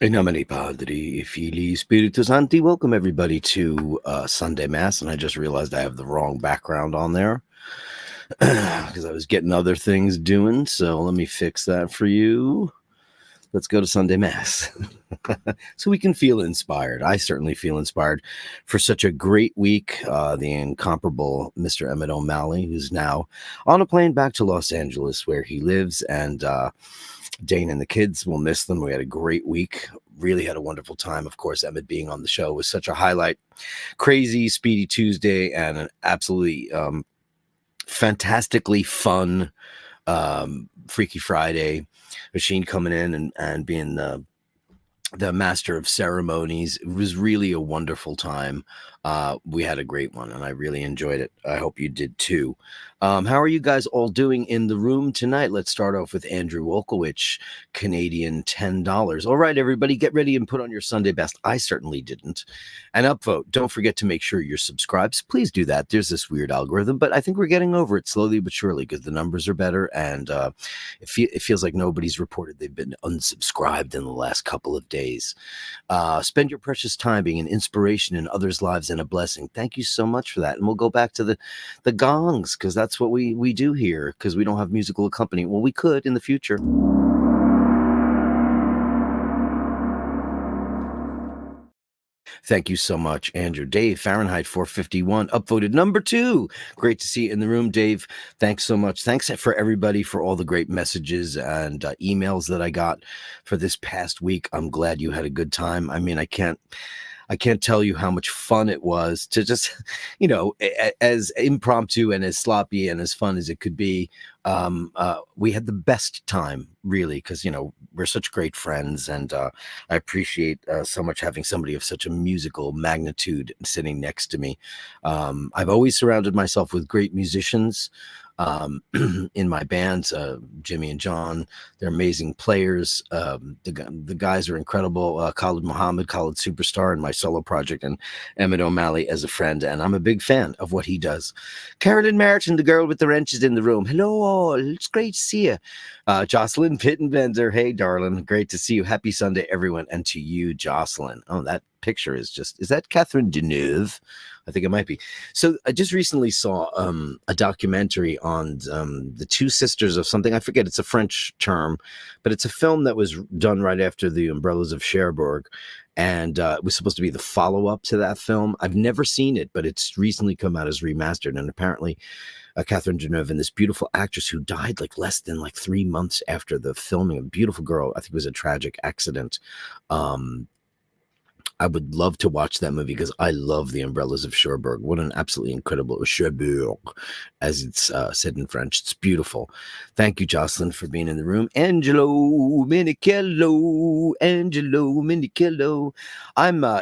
In nomine Padri, Filii, Spiritus Sancti. Welcome everybody to Sunday Mass, and I just realized I have the wrong background on there because I was getting other things doing. So let me fix that for you. Let's go to Sunday Mass so we can feel inspired. I certainly feel inspired for such a great week. The incomparable Mr. Emmett O'Malley, who's now on a plane back to Los Angeles where he lives, and Dane and the kids will miss them. We had a great week. Really had a wonderful time. Of course, Emmett being on the show was such a highlight. Crazy, speedy Tuesday and an absolutely fantastically fun Freaky Friday. Machine coming in and being the master of ceremonies. It was really a wonderful time. We had a great one, and I really enjoyed it. I hope you did too. How are you guys all doing in the room tonight? Let's start off with Andrew Wolkowicz, Canadian $10. All right, everybody, get ready and put on your Sunday best. I certainly didn't. And upvote. Don't forget to make sure you're subscribed. Please do that. There's this weird algorithm, but I think we're getting over it slowly but surely because the numbers are better, and it feels like nobody's reported they've been unsubscribed in the last couple of days. Spend your precious time being an inspiration in others' lives and a blessing. Thank you so much for that. And we'll go back to the gongs, because that's what we do here, because we don't have musical accompaniment. Well, we could in the future. Thank you so much, Andrew. Dave, Fahrenheit 451, upvoted number 2. Great to see you in the room, Dave. Thanks so much. Thanks for everybody for all the great messages and emails that I got for this past week. I'm glad you had a good time. I mean, I can't tell you how much fun it was to just, as impromptu and as sloppy and as fun as it could be. We had the best time, really, because, we're such great friends, and I appreciate so much having somebody of such a musical magnitude sitting next to me. I've always surrounded myself with great musicians. In my bands, Jimmy and John, they're amazing players. The guys are incredible. Khalid Muhammad, Khalid Superstar, and my solo project, and Emmett O'Malley as a friend. And I'm a big fan of what he does. Carolyn Martin, the girl with the wrench, is in the room. Hello all. It's great to see you. Jocelyn Pittenbender. Hey, darling. Great to see you. Happy Sunday, everyone. And to you, Jocelyn. Oh, that picture is that Catherine Deneuve? I think it might be. So I just recently saw a documentary on the two sisters of something. I forget. It's a French term, but it's a film that was done right after The Umbrellas of Cherbourg. And it was supposed to be the follow-up to that film. I've never seen it, but it's recently come out as remastered. And apparently Catherine Deneuve, and this beautiful actress who died less than 3 months after the filming, a beautiful girl. I think it was a tragic accident. I would love to watch that movie because I love The Umbrellas of Cherbourg. What an absolutely incredible Cherbourg, as it's said in French. It's beautiful. Thank you, Jocelyn, for being in the room. Angelo Minichello.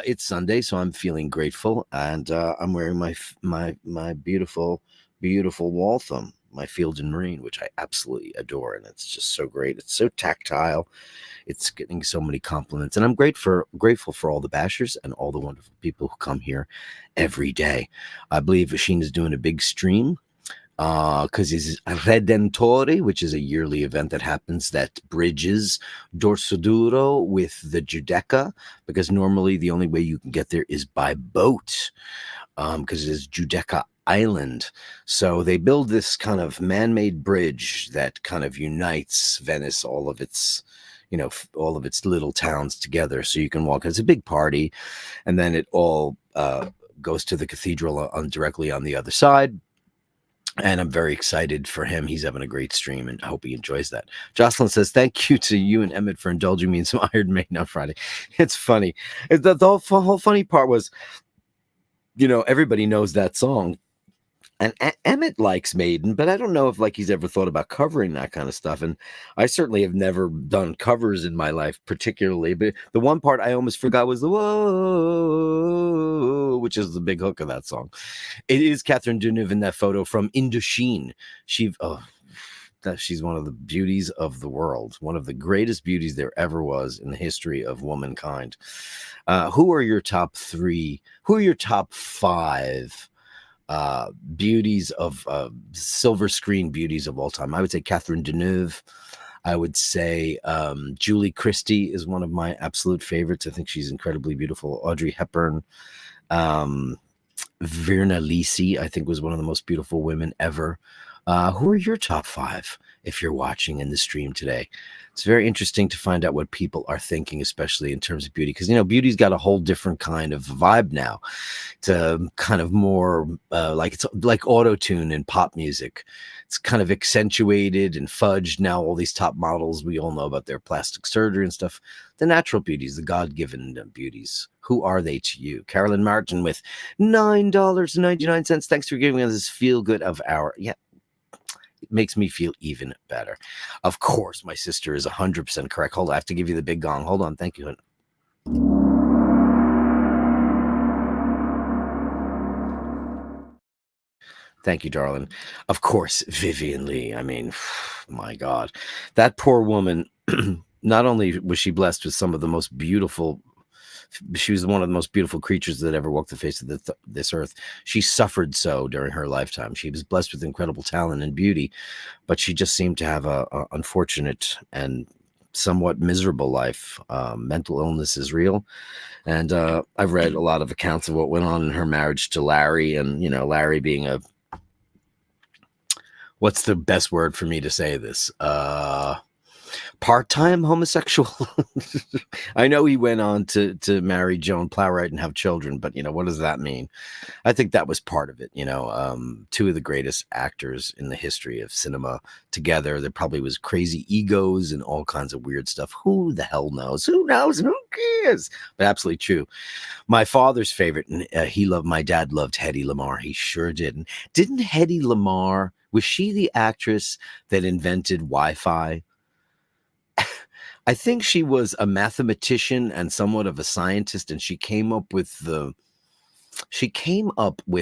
It's Sunday, so I'm feeling grateful, and I'm wearing my beautiful Waltham, my Field and Marine, which I absolutely adore, and it's just so great. It's so tactile. It's getting so many compliments, and I'm grateful for all the bashers and all the wonderful people who come here every day. I believe Vasheen is doing a big stream because it's Redentore, which is a yearly event that happens that bridges Dorsoduro with the Giudecca, because normally the only way you can get there is by boat, because it is Giudecca Island. So they build this kind of man-made bridge that kind of unites Venice, all of its little towns together, so you can walk. It's a big party, and then it all goes to the cathedral directly on the other side. And I'm very excited for him. He's having a great stream, and I hope he enjoys that. Jocelyn says, thank you to you and Emmett for indulging me in some Iron Maiden on Friday. It's funny. The whole funny part was, everybody knows that song. And Emmett likes Maiden, but I don't know if he's ever thought about covering that kind of stuff. And I certainly have never done covers in my life particularly. But the one part I almost forgot was the whoa, which is the big hook of that song. It is Catherine Deneuve in that photo from Indochine. She's one of the beauties of the world, one of the greatest beauties there ever was in the history of womankind. Who are your top 3? Who are your top 5? Beauties of silver screen beauties of all time? I would say Catherine Deneuve. I would say Julie Christie is one of my absolute favorites. I think she's incredibly beautiful. Audrey Hepburn. Um, Virna Lisi, I think, was one of the most beautiful women ever. Who are your top five if you're watching in the stream today? It's very interesting to find out what people are thinking, especially in terms of beauty, because, beauty's got a whole different kind of vibe now. It's kind of more like it's like auto tune in pop music. It's kind of accentuated and fudged. Now all these top models, we all know about their plastic surgery and stuff. The natural beauties, the God-given beauties. Who are they to you? Carolyn Martin with $9.99. Thanks for giving us this feel good of our. Yeah, it makes me feel even better. Of course, my sister is 100% correct. Hold on, I have to give you the big gong. Hold on. Thank you. Thank you, darling. Of course, Vivian Lee. I mean, my God, that poor woman. Not only was she blessed with some of the most beautiful, she was one of the most beautiful creatures that ever walked the face of this earth. She suffered so during her lifetime. She was blessed with incredible talent and beauty, but she just seemed to have a unfortunate and somewhat miserable life. Mental illness is real. And I've read a lot of accounts of what went on in her marriage to Larry, and, Larry being what's the best word for me to say this? Part-time homosexual. I know he went on to marry Joan Plowright and have children, but what does that mean? I think that was part of it. Two of the greatest actors in the history of cinema together. There probably was crazy egos and all kinds of weird stuff. Who the hell knows? Who knows? Who cares? But absolutely true. My father's favorite, and my dad loved Hedy Lamarr. He sure did. And didn't Hedy Lamarr, was she the actress that invented Wi-Fi? I think she was a mathematician and somewhat of a scientist, and she came up with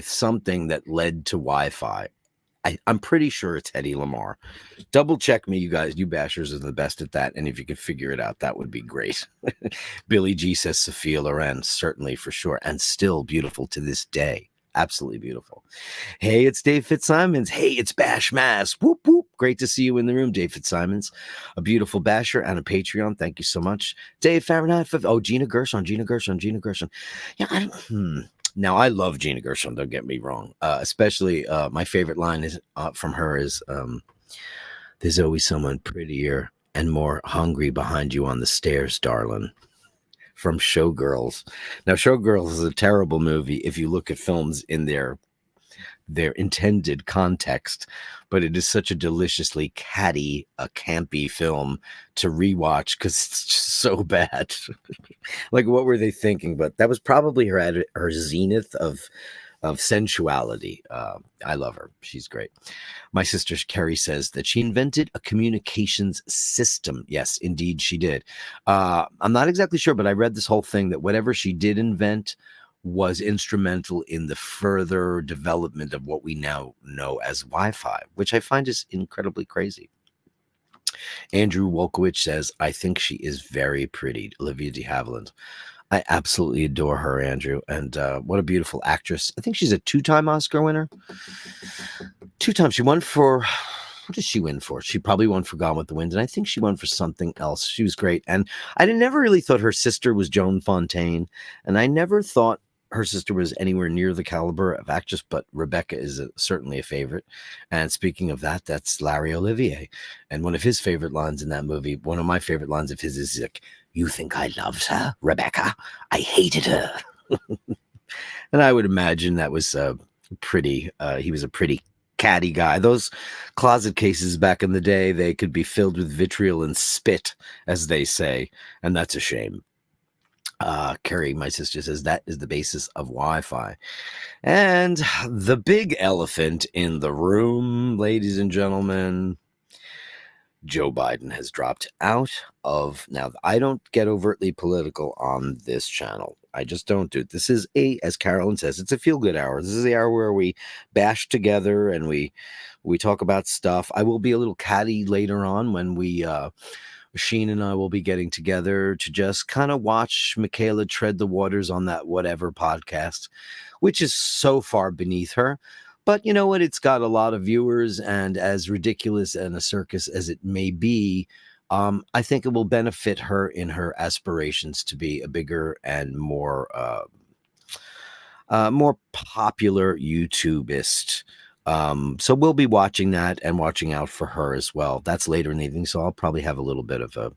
something that led to Wi-Fi. I'm pretty sure it's Hedy Lamarr. Double check me, you guys. You bashers are the best at that, and if you could figure it out, that would be great. Billy G says Sophia Loren, certainly, for sure, and still beautiful to this day. Absolutely beautiful. Hey, it's Dave Fitzsimons. Hey, it's Bash Mass. Whoop, whoop. Great to see you in the room, Dave Fitzsimons. A beautiful basher and a Patreon. Thank you so much. Dave Fahrenheit. Oh, Gina Gershon. Yeah, Now, I love Gina Gershon, don't get me wrong. Especially my favorite line is from her is, there's always someone prettier and more hungry behind you on the stairs, darling. From Showgirls. Now, Showgirls is a terrible movie if you look at films in their intended context, but it is such a deliciously catty, campy film to rewatch because it's just so bad. Like, what were they thinking? But that was probably her zenith of sensuality. I love her. She's great. My sister Carrie says that she invented a communications system. Yes, indeed she did. I'm not exactly sure, but I read this whole thing that whatever she did invent was instrumental in the further development of what we now know as Wi-Fi, which I find is incredibly crazy. Andrew Wolkowicz says, I think she is very pretty. Olivia de Havilland. I absolutely adore her, Andrew. And what a beautiful actress. I think she's a 2-time Oscar winner. 2 times. She won for, what did she win for? She probably won for Gone with the Wind. And I think she won for something else. She was great. And I never really thought her sister was Joan Fontaine. And I never thought her sister was anywhere near the caliber of actress, but Rebecca is certainly a favorite. And speaking of that, that's Larry Olivier. And one of his favorite lines in that movie, one of my favorite lines of his is like, you think I loved her, Rebecca? I hated her. And I would imagine that was he was a pretty catty guy. Those closet cases back in the day, they could be filled with vitriol and spit, as they say. And that's a shame. Carrie, my sister, says that is the basis of Wi-Fi. And the big elephant in the room, ladies and gentlemen, Joe Biden has dropped out of. Now, I don't get overtly political on this channel. I just don't do it. This is as Carolyn says, it's a feel-good hour. This is the hour where we bash together and we talk about stuff. I will be a little catty later on when Sheen and I will be getting together to just kind of watch Michaela tread the waters on that whatever podcast, which is so far beneath her. But you know what? It's got a lot of viewers, and as ridiculous and a circus as it may be, I think it will benefit her in her aspirations to be a bigger and more popular YouTubeist. So we'll be watching that and watching out for her as well. That's later in the evening, so I'll probably have a little bit of a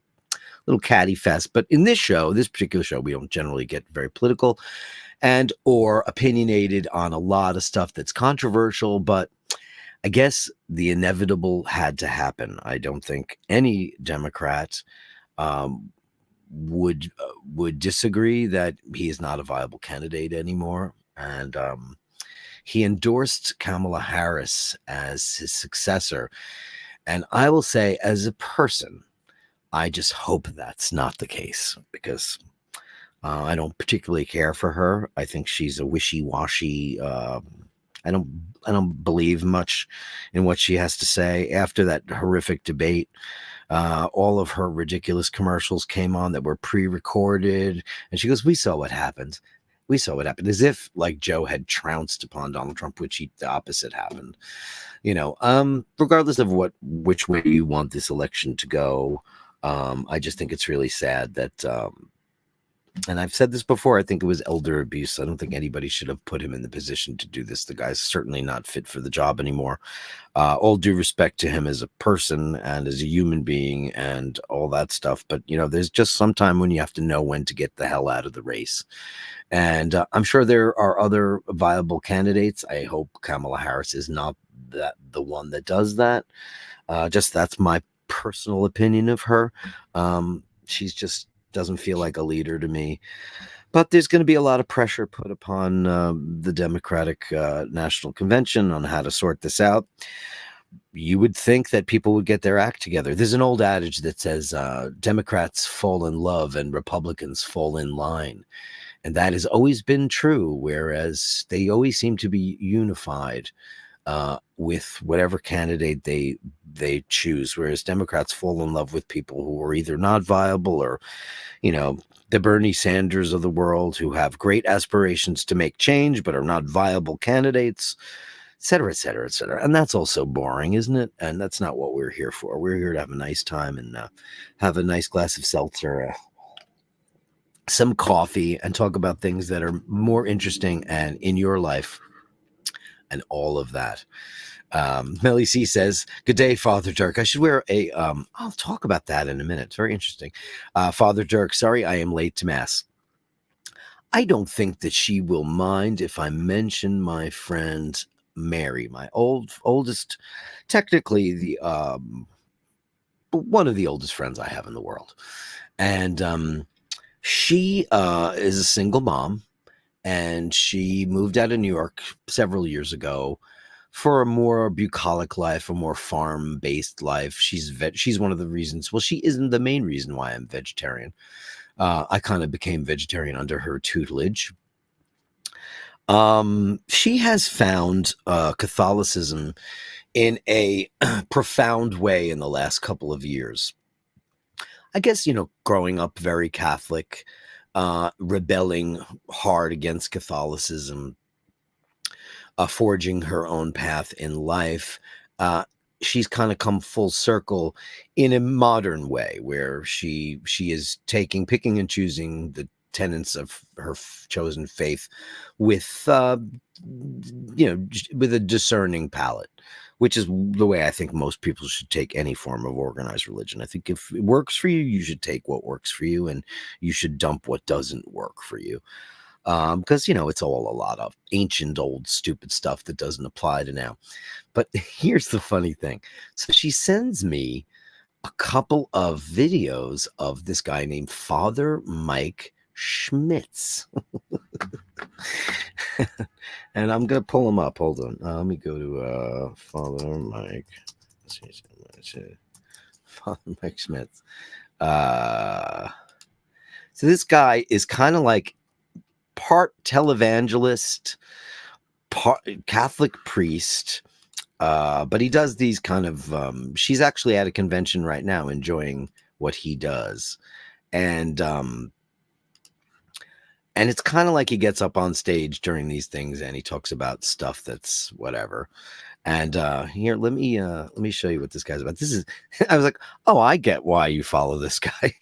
little catty fest. But in this show, this particular show, we don't generally get very political and or opinionated on a lot of stuff that's controversial. But I guess the inevitable had to happen. I don't think any Democrat um, would disagree that he is not a viable candidate anymore, and he endorsed Kamala Harris as his successor. And I will say, as a person, I just hope that's not the case because I don't particularly care for her. I think she's a wishy-washy. I don't. I don't believe much in what she has to say. After that horrific debate, all of her ridiculous commercials came on that were pre-recorded, and she goes, "We saw what happened. We saw what happened," as if like Joe had trounced upon Donald Trump, which the opposite happened. Regardless of which way you want this election to go, I just think it's really sad that. And I've said this before, I think it was elder abuse. I don't think anybody should have put him in the position to do this. The guy's certainly not fit for the job anymore. All due respect to him as a person and as a human being and all that stuff. But, there's just some time when you have to know when to get the hell out of the race. And I'm sure there are other viable candidates. I hope Kamala Harris is not the one that does that. Just that's my personal opinion of her. She's just doesn't feel like a leader to me. But there's going to be a lot of pressure put upon the Democratic National Convention on how to sort this out. You would think that people would get their act together. There's an old adage that says Democrats fall in love and Republicans fall in line. And that has always been true, whereas they always seem to be unified with whatever candidate they choose, whereas Democrats fall in love with people who are either not viable or, the Bernie Sanders of the world who have great aspirations to make change but are not viable candidates, et cetera, et cetera, et cetera. And that's also boring, isn't it? And that's not what we're here for. We're here to have a nice time and have a nice glass of seltzer, some coffee, and talk about things that are more interesting and in your life and all of that. Melly C says, "Good day, Father Dirk. I should wear a, I'll talk about that in a minute. It's very interesting. Father Dirk, sorry I am late to Mass. I don't think that she will mind if I mention my friend Mary, my oldest, technically the, one of the oldest friends I have in the world. And she is a single mom, and she moved out of New York several years ago for a more bucolic life, a more farm-based life. She's one of the reasons. Well, she isn't the main reason why I'm vegetarian. I kind of became vegetarian under her tutelage. She has found Catholicism in a profound way in the last couple of years. I guess, growing up very Catholic, rebelling hard against Catholicism, forging her own path in life. She's kind of come full circle in a modern way where she is picking and choosing the tenets of her chosen faith with, with a discerning palate, which is the way I think most people should take any form of organized religion. I think if it works for you, you should take what works for you, and you should dump what doesn't work for you. Because it's all a lot of ancient old stupid stuff that doesn't apply to now. But here's the funny thing. So she sends me a couple of videos of this guy named Father Mike Schmitz. And I'm gonna pull him up. Hold on. Let me go to Father Mike. Father Mike Schmitz. So this guy is kind of like part televangelist, part Catholic priest, but he does these kind of, she's actually at a convention right now enjoying what he does. And it's kind of like he gets up on stage during these things and he talks about stuff that's whatever. And here, let me show you what this guy's about. This is I was like, oh, I get why you follow this guy.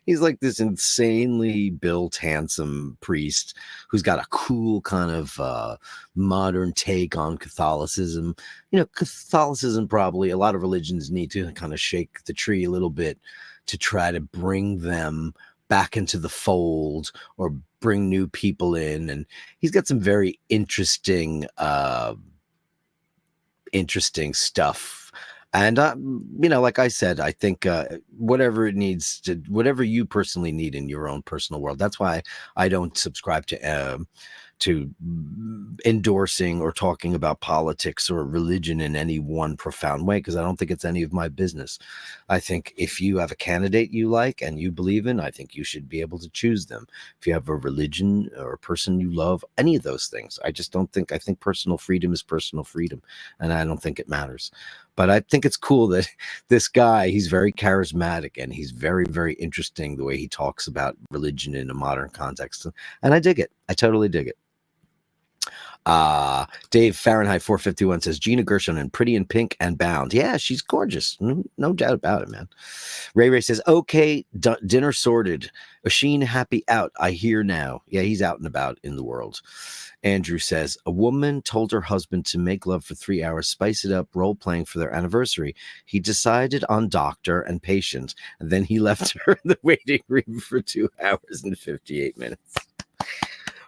He's like this insanely built, handsome priest who's got a cool kind of modern take on Catholicism. Catholicism, probably a lot of religions need to kind of shake the tree a little bit to try to bring them back into the fold or bring new people in. And he's got some very interesting stuff. And like I said, I think whatever you personally need in your own personal world. That's why I don't subscribe to endorsing or talking about politics or religion in any one profound way, because I don't think it's any of my business. I think if you have a candidate you like and you believe in, I think you should be able to choose them. If you have a religion or a person you love, any of those things, I think personal freedom is personal freedom, and I don't think it matters. But I think it's cool that this guy, he's very charismatic and he's very, very interesting the way he talks about religion in a modern context. And I dig it. I totally dig it. Dave Fahrenheit 451 says Gina Gershon in Pretty in Pink and Bound. Yeah, she's gorgeous. No doubt about it, man. Ray says, okay, dinner sorted. Oisin happy out. I hear now. Yeah, he's out and about in the world. Andrew says, a woman told her husband to make love for 3 hours, spice it up, role playing for their anniversary. He decided on doctor and patient, and then he left her in the waiting room for 2 hours and 58 minutes.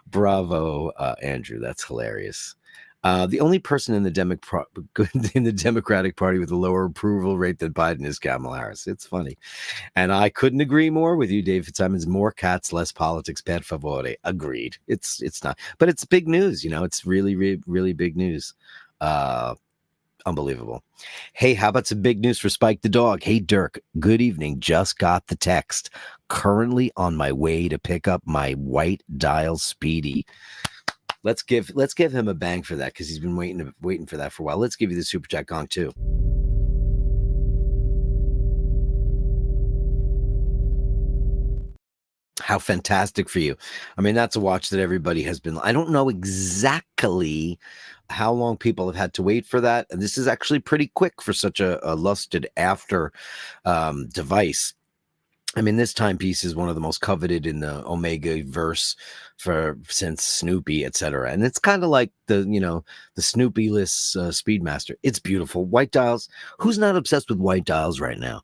Bravo, Andrew. That's hilarious. The only person in the Democratic Party with a lower approval rate than Biden is Kamala Harris. It's funny. And I couldn't agree more with you, Dave Fitzsimons. More cats, less politics, per favore. Agreed. It's not. But it's big news. It's really, really, really big news. Unbelievable. Hey, how about some big news for Spike the dog? Hey, Dirk, good evening. Just got the text. Currently on my way to pick up my white dial Speedy. Let's give him a bang for that, because he's been waiting for that for a while. Let's give you the Super Chat gong too. How fantastic for you. I mean, that's a watch that everybody has been. I don't know exactly how long people have had to wait for that. And this is actually pretty quick for such a lusted after device. I mean, this timepiece is one of the most coveted in the Omega verse since Snoopy, etc. And it's kind of like the Snoopy-less Speedmaster. It's beautiful. White dials. Who's not obsessed with white dials right now?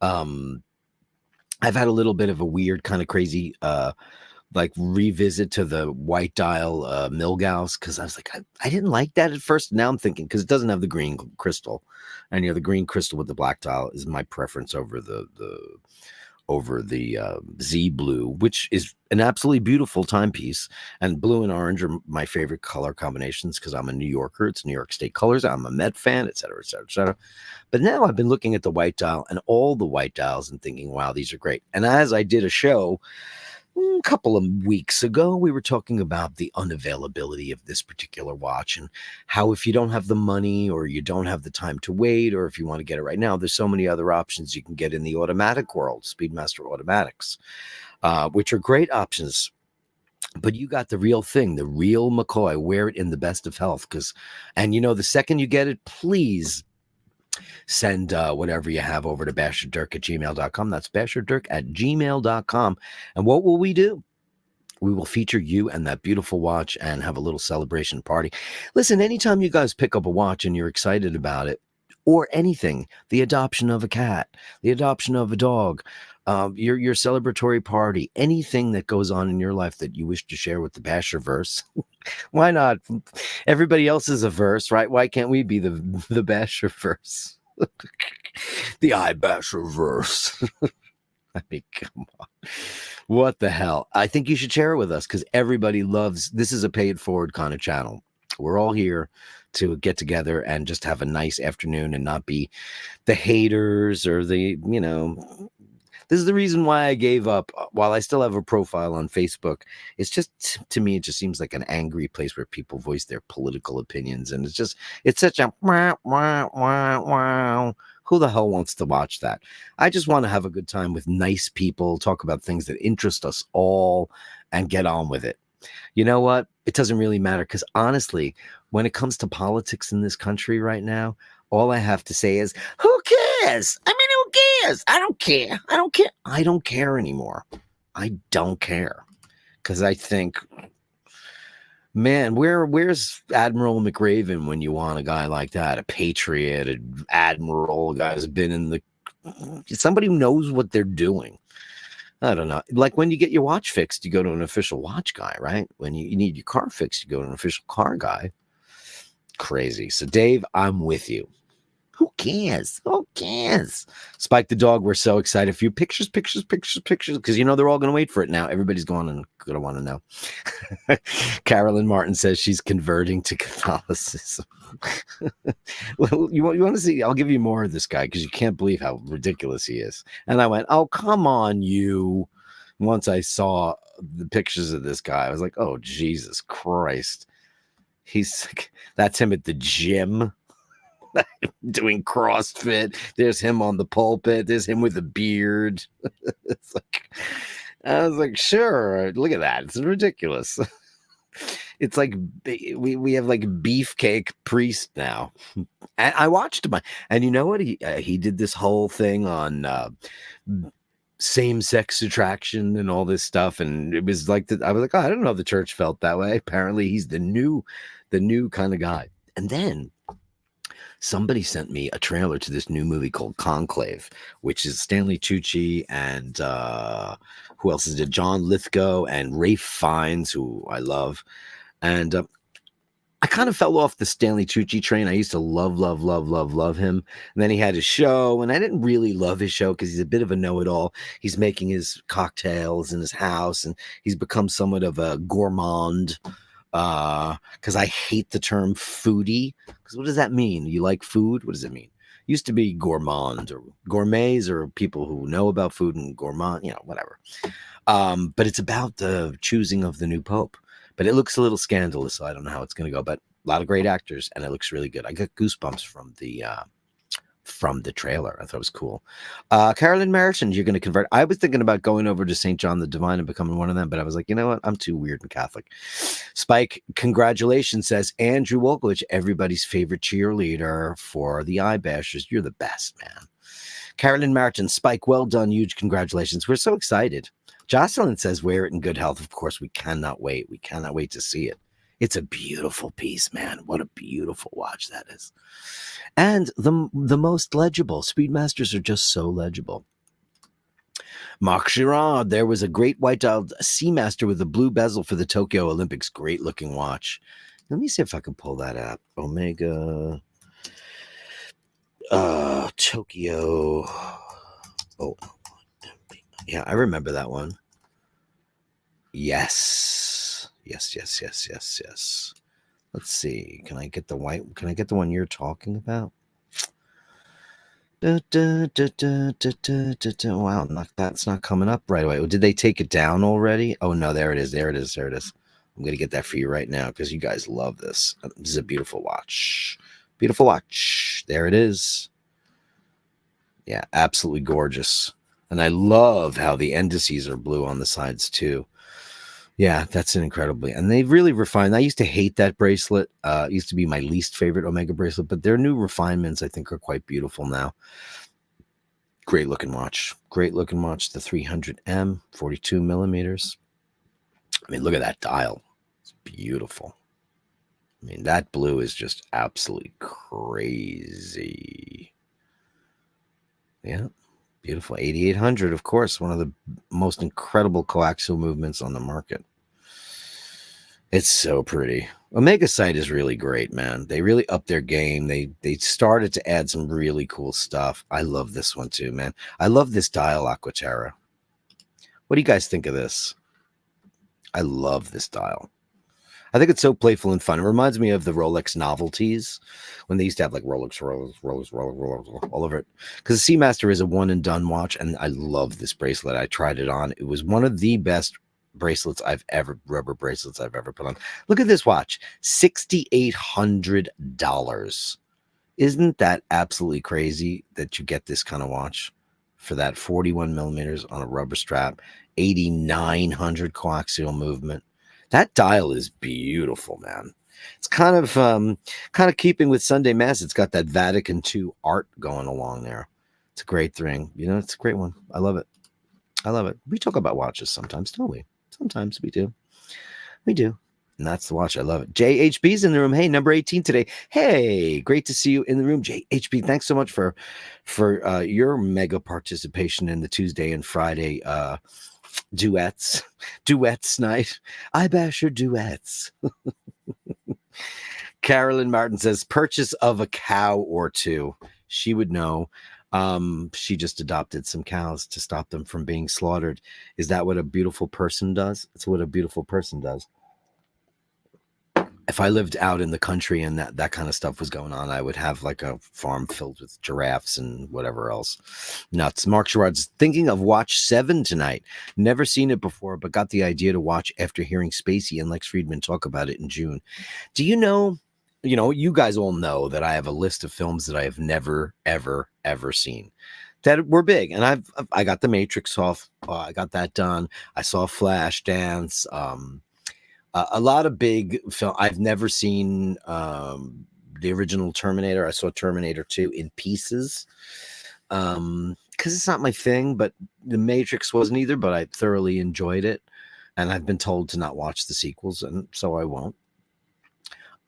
I've had a little bit of a weird kind of crazy revisit to the white dial Milgauss, because I was like, I didn't like that at first. Now I'm thinking, because it doesn't have the green crystal, and the green crystal with the black dial is my preference over the Z blue, which is an absolutely beautiful timepiece. And blue and orange are my favorite color combinations, because I'm a New Yorker. It's New York State colors. I'm a Met fan, et cetera, et cetera, et cetera. But now I've been looking at the white dial and all the white dials and thinking, wow, these are great. And as I did a show a couple of weeks ago, we were talking about the unavailability of this particular watch, and how if you don't have the money, or you don't have the time to wait, or if you want to get it right now, there's so many other options you can get in the automatic world, Speedmaster automatics, which are great options. But you got the real thing, the real McCoy. Wear it in the best of health, and the second you get it, please send whatever you have over to basharddirk@gmail.com. That's basharddirk@gmail.com. And what will we do? We will feature you and that beautiful watch and have a little celebration party. Listen, anytime you guys pick up a watch and you're excited about it, or anything, the adoption of a cat, the adoption of a dog, your celebratory party, anything that goes on in your life that you wish to share with the Basherverse, why not? Everybody else is a verse, right? Why can't we be the Basherverse? The iBasherverse. I mean, come on. What the hell? I think you should share it with us, because everybody loves, this is a paid forward kind of channel. We're all here to get together and just have a nice afternoon and not be the haters or this is the reason why I gave up. While I still have a profile on Facebook, it's just, to me, it just seems like an angry place where people voice their political opinions. And it's such a wah, wah, wah, wah. Who the hell wants to watch that? I just want to have a good time with nice people, talk about things that interest us all, and get on with it. You know what? It doesn't really matter because honestly, when it comes to politics in this country right now, all I have to say is, who cares? I mean, who cares? I don't care. I don't care. I don't care anymore. I don't care because I think, man, where's Admiral McRaven when you want a guy like that, a patriot, an admiral, a guy who's been in the somebody who knows what they're doing. I don't know. Like when you get your watch fixed, you go to an official watch guy, right? When you need your car fixed, you go to an official car guy. Crazy. So, Dave, I'm with you. Who cares? Who cares? Spike the dog, we're so excited for you. Pictures, because you know they're all going to wait for it now. Everybody's going and going to want to know. Carolyn Martin says she's converting to Catholicism. Well, you want to see? I'll give you more of this guy because you can't believe how ridiculous he is. And I went, oh, come on, you. Once I saw the pictures of this guy, I was like, oh, Jesus Christ. That's him at the gym. Doing CrossFit. There's him on the pulpit. There's him with a beard. It's like, I was like, sure, look at that. It's ridiculous. It's like we have like beefcake priest now. And I watched him, and you know what? He did this whole thing on same-sex attraction and all this stuff, and it was like I was like, oh, I don't know if the church felt that way. Apparently, he's the new kind of guy. And then somebody sent me a trailer to this new movie called Conclave, which is Stanley Tucci and who else is it? John Lithgow and Ralph Fiennes, who I love. And I kind of fell off the Stanley Tucci train. I used to love him. And then he had his show, and I didn't really love his show because he's a bit of a know-it-all. He's making his cocktails in his house, and he's become somewhat of a gourmand. Because I hate the term foodie. Because what does that mean? You like food? What does it mean? Used to be gourmand or gourmets or people who know about food, and gourmand, whatever. But it's about the choosing of the new pope. But it looks a little scandalous, so I don't know how it's going to go. But a lot of great actors, and it looks really good. I got goosebumps from the trailer. I thought it was cool. Carolyn Martin, you're going to convert. I was thinking about going over to St. John the Divine and becoming one of them, but I was like, you know what? I'm too weird and Catholic. Spike, congratulations, says Andrew Wolkowicz, everybody's favorite cheerleader for the Eye Bashers. You're the best, man. Carolyn Martin, Spike, well done. Huge congratulations. We're so excited. Jocelyn says, wear it in good health. Of course, we cannot wait. We cannot wait to see it. It's a beautiful piece, man. What a beautiful watch that is. And the most legible. Speedmasters are just so legible. Marc Girard, there was a great white-dialed Seamaster with a blue bezel for the Tokyo Olympics. Great looking watch. Let me see if I can pull that up. Omega Tokyo. Oh, yeah, I remember that one. Yes. Let's see. Can I get the white? Can I get the one you're talking about? Wow, that's not coming up right away. Did they take it down already? Oh no, there it is. I'm gonna get that for you right now because you guys love this. This is a beautiful watch. There it is. Yeah, absolutely gorgeous. And I love how the indices are blue on the sides too. Yeah, that's an incredibly, and they've really refined. I used to hate that bracelet. It used to be my least favorite Omega bracelet, but their new refinements, I think, are quite beautiful now. Great looking watch. The 300M, 42 millimeters. I mean, look at that dial. It's beautiful. I mean, that blue is just absolutely crazy. Yeah. Beautiful. 8800, of course, one of the most incredible coaxial movements on the market. It's so pretty. Omega Sight is really great, man. They really upped their game. They started to add some really cool stuff. I love this one too, man. I love this dial, Aquaterra. What do you guys think of this? I love this dial. I think it's so playful and fun. It reminds me of the Rolex novelties when they used to have like Rolex all over it. Because the Seamaster is a one and done watch, and I love this bracelet. I tried it on. It was one of the best rubber bracelets I've ever put on. Look at this watch, $6,800. Isn't that absolutely crazy that you get this kind of watch for that 41 millimeters on a rubber strap, 8,900 coaxial movement? That dial is beautiful, man. It's kind of keeping with Sunday Mass. It's got that Vatican II art going along there. It's a great thing. It's a great one. I love it. I love it. We talk about watches sometimes, don't we? Sometimes we do. We do. And that's the watch. I love it. JHB's in the room. Hey, number 18 today. Hey, great to see you in the room. JHB, thanks so much for your mega participation in the Tuesday and Friday duets night. I bash your duets. Carolyn Martin says purchase of a cow or two. She would know. She just adopted some cows to stop them from being slaughtered. Is that what a beautiful person does? It's what a beautiful person does. If I lived out in the country and that kind of stuff was going on, I would have like a farm filled with giraffes and whatever else. Nuts. Mark Sherrod's thinking of Watch 7 tonight. Never seen it before, but got the idea to watch after hearing Spacey and Lex Friedman talk about it in June. Do you know, you guys all know that I have a list of films that I have never, ever, ever seen that were big. And I got The Matrix off. I got that done. I saw Flashdance. A lot of big film. I've never seen the original Terminator. I saw Terminator 2 in pieces because it's not my thing, but The Matrix wasn't either, but I thoroughly enjoyed it. And I've been told to not watch the sequels, and so I won't.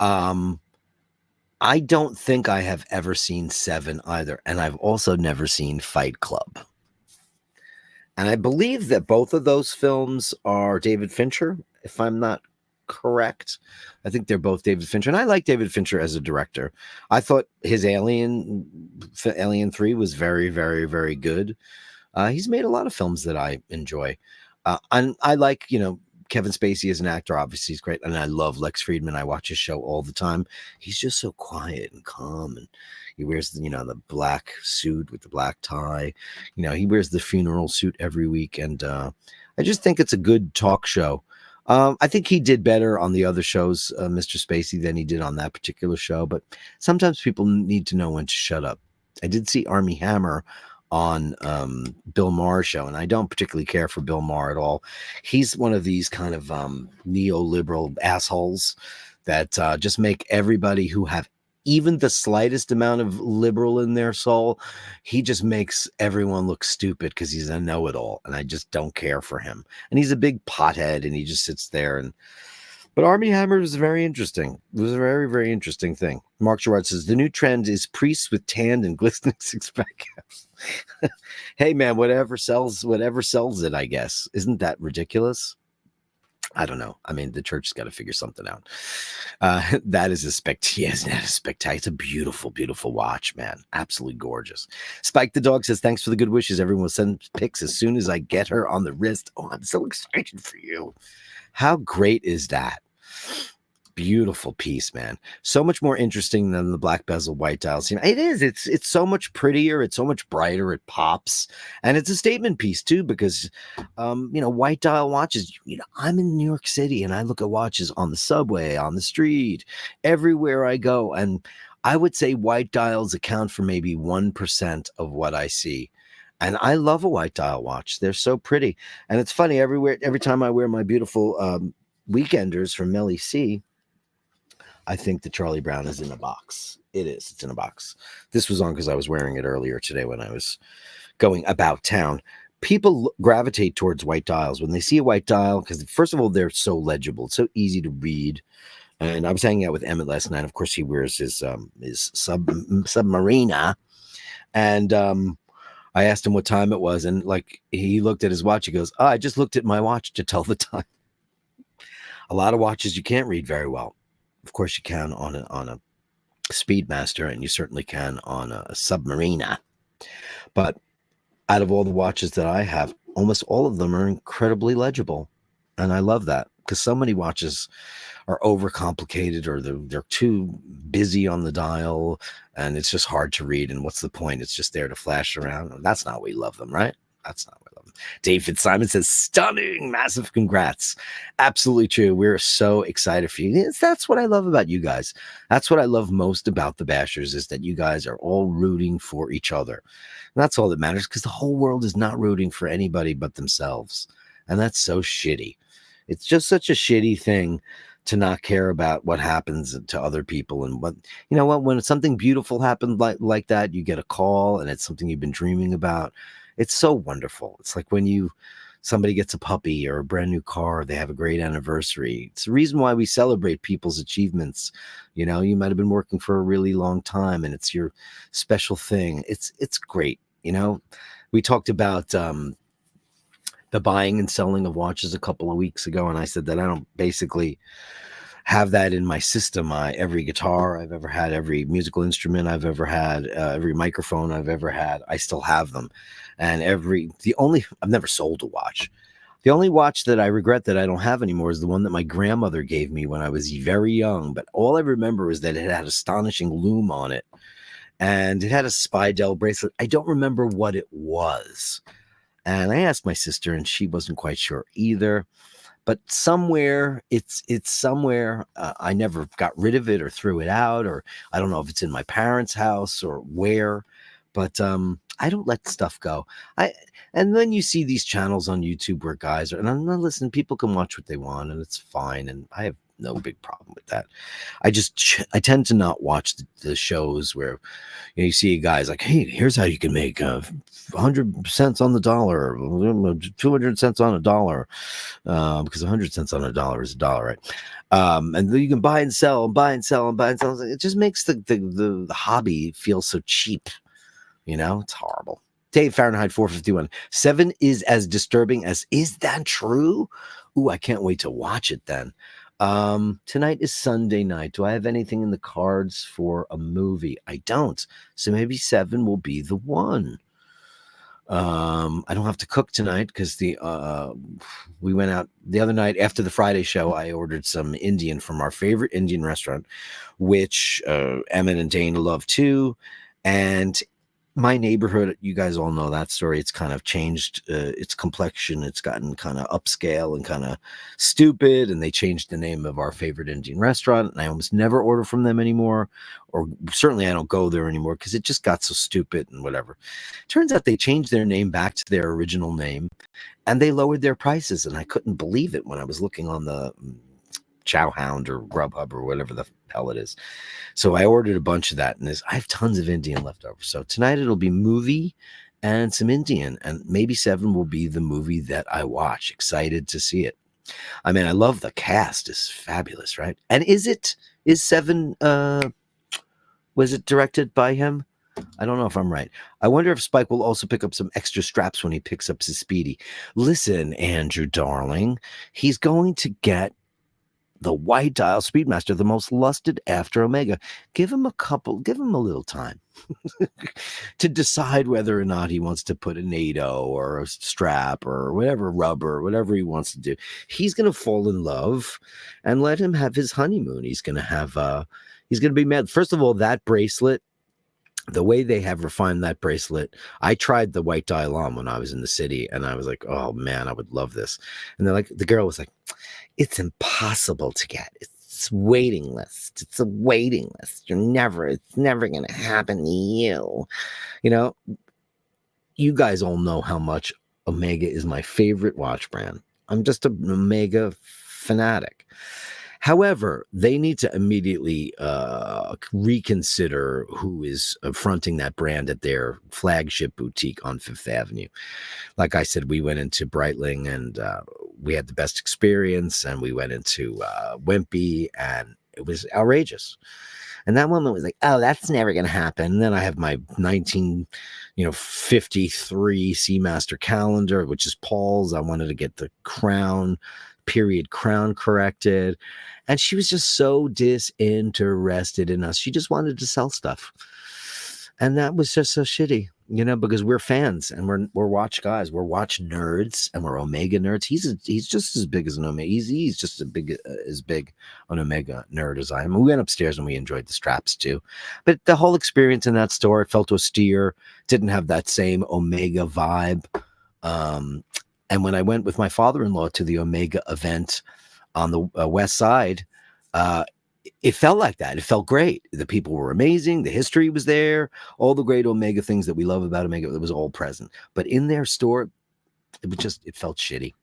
I don't think I have ever seen 7 either. And I've also never seen Fight Club. And I believe that both of those films are David Fincher, if I'm not correct. I think they're both David Fincher, and I like David Fincher as a director. I thought his Alien 3 was very, very, very good. He's made a lot of films that I enjoy. And I like, Kevin Spacey as an actor. Obviously he's great, and I love Lex Friedman. I watch his show all the time. He's just so quiet and calm, and he wears the black suit with the black tie. He wears the funeral suit every week, and I just think it's a good talk show. I think he did better on the other shows, Mr. Spacey, than he did on that particular show. But sometimes people need to know when to shut up. I did see Armie Hammer on Bill Maher's show, and I don't particularly care for Bill Maher at all. He's one of these kind of neoliberal assholes that just make everybody who have even the slightest amount of liberal in their soul, he just makes everyone look stupid because he's a know-it-all, and I just don't care for him. And he's a big pothead, and he just sits there. But Armie Hammer was very interesting. It was a very, very interesting thing. Mark Gerard says, the new trend is priests with tanned and glistening six-pack abs. Hey, man, whatever sells it, I guess. Isn't that ridiculous? I don't know. I mean, the church has got to figure something out. That is a spectacular. It's a beautiful, beautiful watch, man. Absolutely gorgeous. Spike the dog says, thanks for the good wishes. Everyone will send pics as soon as I get her on the wrist. Oh, I'm so excited for you. How great is that? Beautiful piece, man. So much more interesting than the black bezel white dials. It is. It's so much prettier. It's so much brighter. It pops, and it's a statement piece too. Because, white dial watches. I'm in New York City, and I look at watches on the subway, on the street, everywhere I go, and I would say white dials account for maybe 1% of what I see. And I love a white dial watch. They're so pretty, and it's funny. Every time I wear my beautiful weekenders from Melly C, I think the Charlie Brown is in a box. It is. It's in a box. This was on because I was wearing it earlier today when I was going about town. People gravitate towards white dials when they see a white dial because, first of all, they're so legible. It's so easy to read. And I was hanging out with Emmett last night. Of course, he wears his Submarina. And I asked him what time it was. And he looked at his watch. He goes, I just looked at my watch to tell the time. A lot of watches you can't read very well. Of course, you can on a Speedmaster, and you certainly can on a Submarina. But out of all the watches that I have, almost all of them are incredibly legible, and I love that because so many watches are overcomplicated or they're too busy on the dial, and it's just hard to read. And what's the point? It's just there to flash around. And that's not why we love them, right? That's not what I love them. David Simon says, stunning, massive congrats. Absolutely true. We're so excited for you. That's what I love about you guys. That's what I love most about the Bashers is that you guys are all rooting for each other. And that's all that matters because the whole world is not rooting for anybody but themselves. And that's so shitty. It's just such a shitty thing to not care about what happens to other people. And what, you know what, when something beautiful happened like that, you get a call and it's something you've been dreaming about. It's so wonderful. It's like when somebody gets a puppy or a brand new car, they have a great anniversary. It's the reason why we celebrate people's achievements. You know, you might have been working for a really long time and it's your special thing. It's great. You know, we talked about the buying and selling of watches a couple of weeks ago, and I said that I don't basically have that in my system. Every guitar I've ever had, every musical instrument I've ever had, every microphone I've ever had, I still have them. And I've never sold a watch. The only watch that I regret that I don't have anymore is the one that my grandmother gave me when I was very young. But all I remember is that it had astonishing lume on it, and it had a Speidel bracelet. I don't remember what it was. And I asked my sister, and she wasn't quite sure either. But somewhere, it's somewhere. I never got rid of it or threw it out, or I don't know if it's in my parents' house or where. But I don't let stuff go. And then you see these channels on YouTube where guys are, and I'm not listening. People can watch what they want, and it's fine. And I have no big problem with that. I tend to not watch the shows where you see guys like, hey, here's how you can make 100 cents on the dollar, 200 cents on a dollar, because 100 cents on a dollar is a dollar, right? And then you can buy and sell and buy and sell and buy and sell. It just makes the hobby feel so cheap. You know, it's horrible. Dave, Fahrenheit 451. 7 is as disturbing as, is that true? Ooh, I can't wait to watch it then. Tonight is Sunday night. Do I have anything in the cards for a movie? I don't. So maybe 7 will be the one. I don't have to cook tonight because we went out the other night after the Friday show. I ordered some Indian from our favorite Indian restaurant, which Emmett and Dane love too. And my neighborhood, you guys all know that story. It's kind of changed its complexion. It's gotten kind of upscale and kind of stupid. And they changed the name of our favorite Indian restaurant. And I almost never order from them anymore. Or certainly I don't go there anymore because it just got so stupid and whatever. Turns out they changed their name back to their original name. And they lowered their prices. And I couldn't believe it when I was looking on the Chowhound or Grubhub or whatever the hell it is. So I ordered a bunch of that, and I have tons of Indian left over. So tonight it'll be movie and some Indian, and maybe 7 will be the movie that I watch. Excited to see it. I mean, I love the cast. It's fabulous, right? And is 7 was it directed by him? I don't know if I'm right. I wonder if Spike will also pick up some extra straps when he picks up his Speedy. Listen, Andrew, darling, he's going to get the white dial Speedmaster, the most lusted after Omega. Give him a little time to decide whether or not he wants to put a NATO or a strap or whatever, rubber, whatever he wants to do. He's going to fall in love and let him have his honeymoon. He's going to be mad. First of all, that bracelet, the way they have refined that bracelet, I tried the white dial on when I was in the city and I was like, oh man, I would love this. And the girl was like, it's impossible to get. It's waiting list. It's a waiting list. It's never going to happen to you. You know, you guys all know how much Omega is my favorite watch brand. I'm just an Omega fanatic. However, they need to immediately reconsider who is fronting that brand at their flagship boutique on Fifth Avenue. Like I said, we went into Breitling and we had the best experience, and we went into Wimpy, and it was outrageous. And that woman was like, oh, that's never going to happen. And then I have my 1953 Seamaster calendar, which is Paul's. I wanted to get the crown corrected. And she was just so disinterested in us. She just wanted to sell stuff. And that was just so shitty, because we're fans and we're watch guys, we're watch nerds, and we're Omega nerds. He's just as big as an Omega. He's just as big an Omega nerd as I am. We went upstairs and we enjoyed the straps too. But the whole experience in that store, it felt austere, didn't have that same Omega vibe. And when I went with my father-in-law to the Omega event on the West Side, it felt like that. It felt great. The people were amazing. The history was there. All the great Omega things that we love about Omega, it was all present. But in their store, it felt shitty.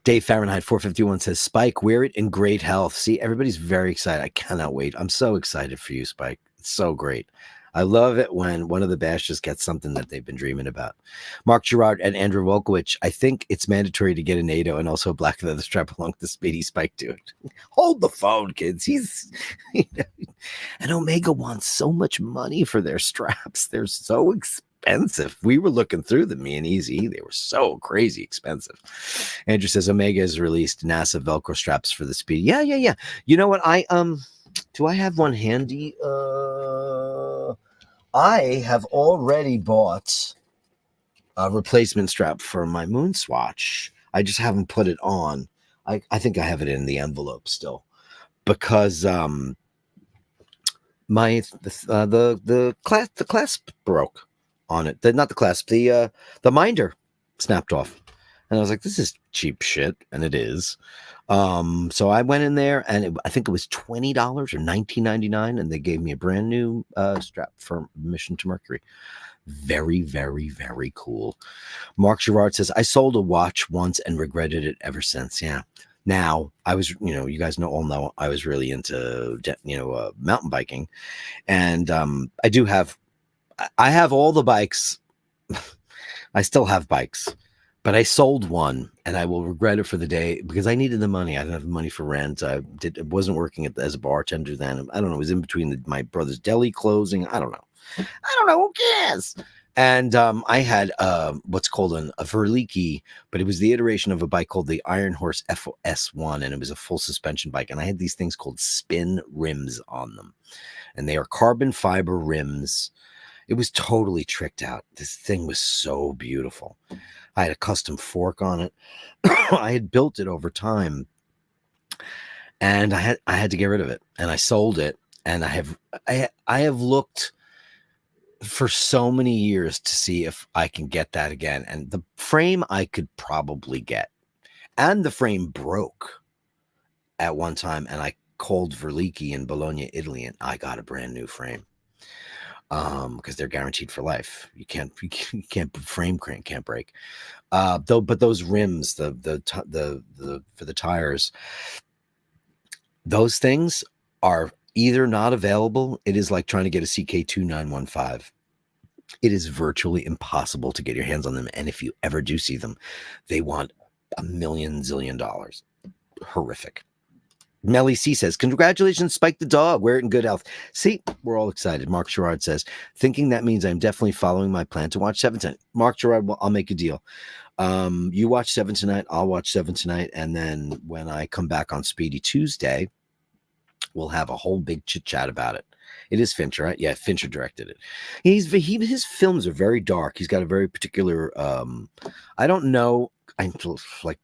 Dave Fahrenheit 451 says, Spike, wear it in great health. See, everybody's very excited. I cannot wait. I'm so excited for you, Spike. It's so great. I love it when one of the Bashtards gets something that they've been dreaming about. Mark Gerard and Andrew Volkowicz, I think it's mandatory to get a NATO and also a black leather strap along with the Speedy Spike to it. Hold the phone, kids. And Omega wants so much money for their straps. They're so expensive. We were looking through them, me and Easy. They were so crazy expensive. Andrew says Omega has released NASA Velcro straps for the Speedy. Yeah. You know what? Do I have one handy? I have already bought a replacement strap for my moon swatch. I just haven't put it on. I think I have it in the envelope still because the clasp broke on it. Not the clasp, the minder snapped off. And I was like, this is cheap shit. And it is. So I went in there and I think it was $20 or $19.99. And they gave me a brand new strap for Mission to Mercury. Very, very, very cool. Mark Gerard says, I sold a watch once and regretted it ever since. Yeah. Now I was, you guys all know I was really into, mountain biking. And I have all the bikes. I still have bikes. But I sold one, and I will regret it for the day because I needed the money. I didn't have money for rent. I wasn't working as a bartender then. I don't know. It was in between my brother's deli closing. I don't know. Who cares? And I had what's called a Verliki, but it was the iteration of a bike called the Iron Horse FOIS1, and it was a full suspension bike. And I had these things called spin rims on them, and they are carbon fiber rims. It was totally tricked out. This thing was so beautiful. I had a custom fork on it. I had built it over time, and I had to get rid of it, and I sold it. And I have looked for so many years to see if I can get that again. And the frame I could probably get, and the frame broke at one time, and I called Verliki in Bologna, Italy, and I got a brand new frame. Because they're guaranteed for life. You can't frame crank can't break. But those rims, the for the tires, those things are either not available. It is like trying to get a CK2915. It is virtually impossible to get your hands on them. And if you ever do see them, they want $1 million zillion. Horrific. Melly C says, congratulations, Spike the dog. Wear it in good health. See, we're all excited. Mark Gerard says, thinking that means I'm definitely following my plan to watch 7 tonight. Mark Gerard, well, I'll make a deal. You watch 7 tonight. I'll watch 7 tonight. And then when I come back on Speedy Tuesday, we'll have a whole big chit chat about it. It is Fincher, right? Yeah, Fincher directed it. His films are very dark. He's got a very particular, I don't know. I'm like,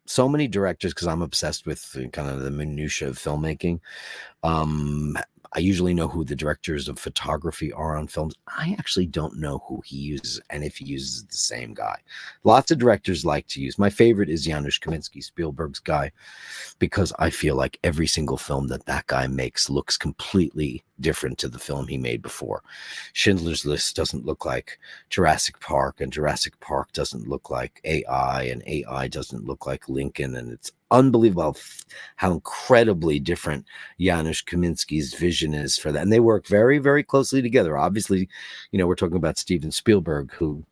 so many directors, because I'm obsessed with kind of the minutia of filmmaking. I usually know who the directors of photography are on films. I actually don't know who he uses and if he uses the same guy. Lots of directors like to use. My favorite is Janusz Kaminski, Spielberg's guy, because I feel like every single film that guy makes looks completely different to the film he made before. Schindler's List doesn't look like Jurassic Park, and Jurassic Park doesn't look like AI, and AI doesn't look like Lincoln, and it's unbelievable how incredibly different Janusz Kaminski's vision is for that. And they work very, very closely together. Obviously, we're talking about Steven Spielberg, who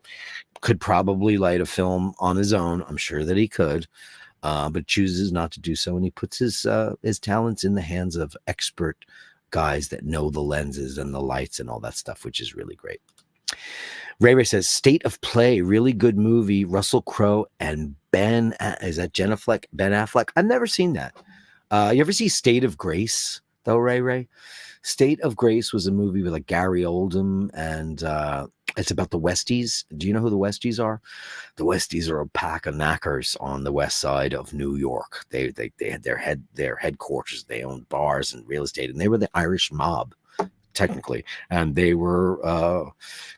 could probably light a film on his own. I'm sure that he could, but chooses not to do so. And he puts his talents in the hands of expert guys that know the lenses and the lights and all that stuff, which is really great. Ray says, State of Play, really good movie. Russell Crowe and Ben Affleck? I've never seen that. You ever see State of Grace, though, Ray? State of Grace was a movie with like Gary Oldman, and it's about the Westies. Do you know who the Westies are? The Westies are a pack of knackers on the west side of New York. They had their headquarters. They owned bars and real estate, and they were the Irish mob, technically, and they were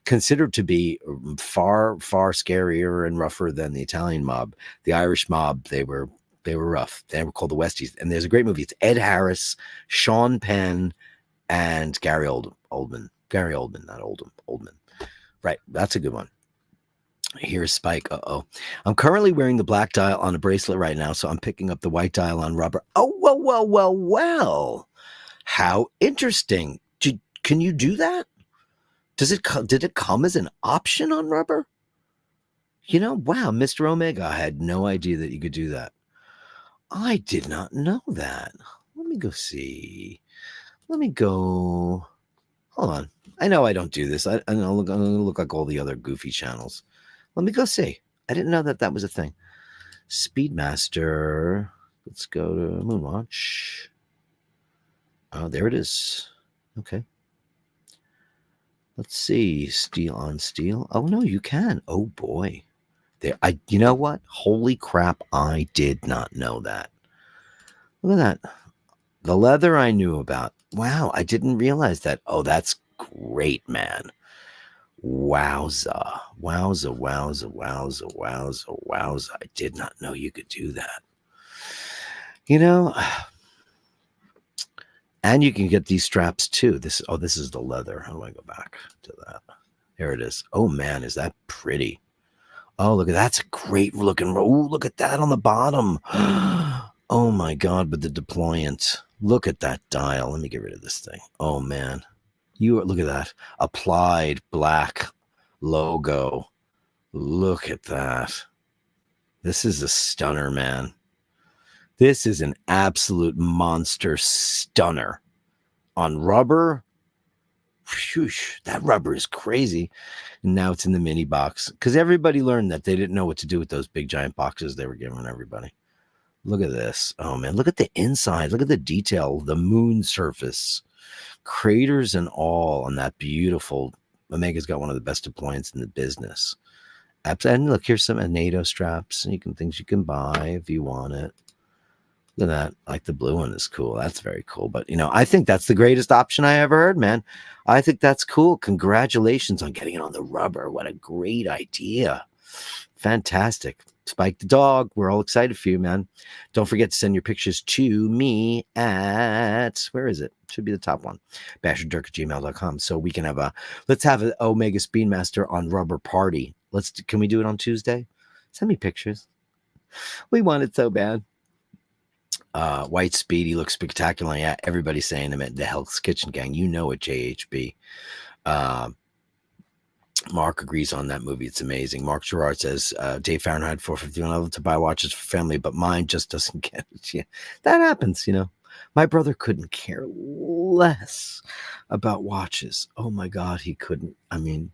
considered to be far, far scarier and rougher than the Italian mob. The Irish mob, they were rough. They were called the Westies. And there's a great movie. It's Ed Harris, Sean Penn, and Gary Oldman. Gary Oldman, not Oldman. Right, that's a good one. Here's Spike. Uh-oh. I'm currently wearing the black dial on a bracelet right now, so I'm picking up the white dial on rubber. Oh, well. How interesting. Can you do that? Did it come as an option on rubber? Wow, Mr. Omega, I had no idea that you could do that. I did not know that. Let me go see. Let me go. Hold on. I know I don't do this. I'm going to look like all the other goofy channels. Let me go see. I didn't know that was a thing. Speedmaster. Let's go to Moonwatch. Oh, there it is. Okay. Let's see. Steel on steel. Oh, no, you can. Oh, boy. There. You know what? Holy crap. I did not know that. Look at that. The leather I knew about. Wow. I didn't realize that. Oh, that's great, man. Wowza. I did not know you could do that. And you can get these straps too. This is the leather. How do I go back to that? There it is. Oh man, is that pretty? Oh, look at that's a great looking. Oh, look at that on the bottom. Oh my God, but the deployant. Look at that dial. Let me get rid of this thing. Oh man. Look at that. Applied black logo. Look at that. This is a stunner, man. This is an absolute monster stunner. On rubber, whew, that rubber is crazy. And now it's in the mini box because everybody learned that they didn't know what to do with those big giant boxes they were giving everybody. Look at this. Oh man, look at the inside. Look at the detail, the moon surface, craters and all on that beautiful. Omega's got one of the best deployments in the business. And look, here's some NATO straps. Things you can buy if you want it. Look at that. Like the blue one is cool. That's very cool. But, I think that's the greatest option I ever heard, man. I think that's cool. Congratulations on getting it on the rubber. What a great idea. Fantastic. Spike the dog. We're all excited for you, man. Don't forget to send your pictures to me at, where is it? Should be the top one. basharddirk@gmail.com. So we can have let's have an Omega Speedmaster on rubber party. Can we do it on Tuesday? Send me pictures. We want it so bad. White Speedy looks spectacular. Yeah, everybody's saying him at the Hell's Kitchen Gang. You know it, JHB. Mark agrees on that movie. It's amazing. Mark Gerard says, Dave Fahrenheit 451. I love to buy watches for family, but mine just doesn't get it. Yeah, that happens, My brother couldn't care less about watches. Oh my God, he couldn't. I mean,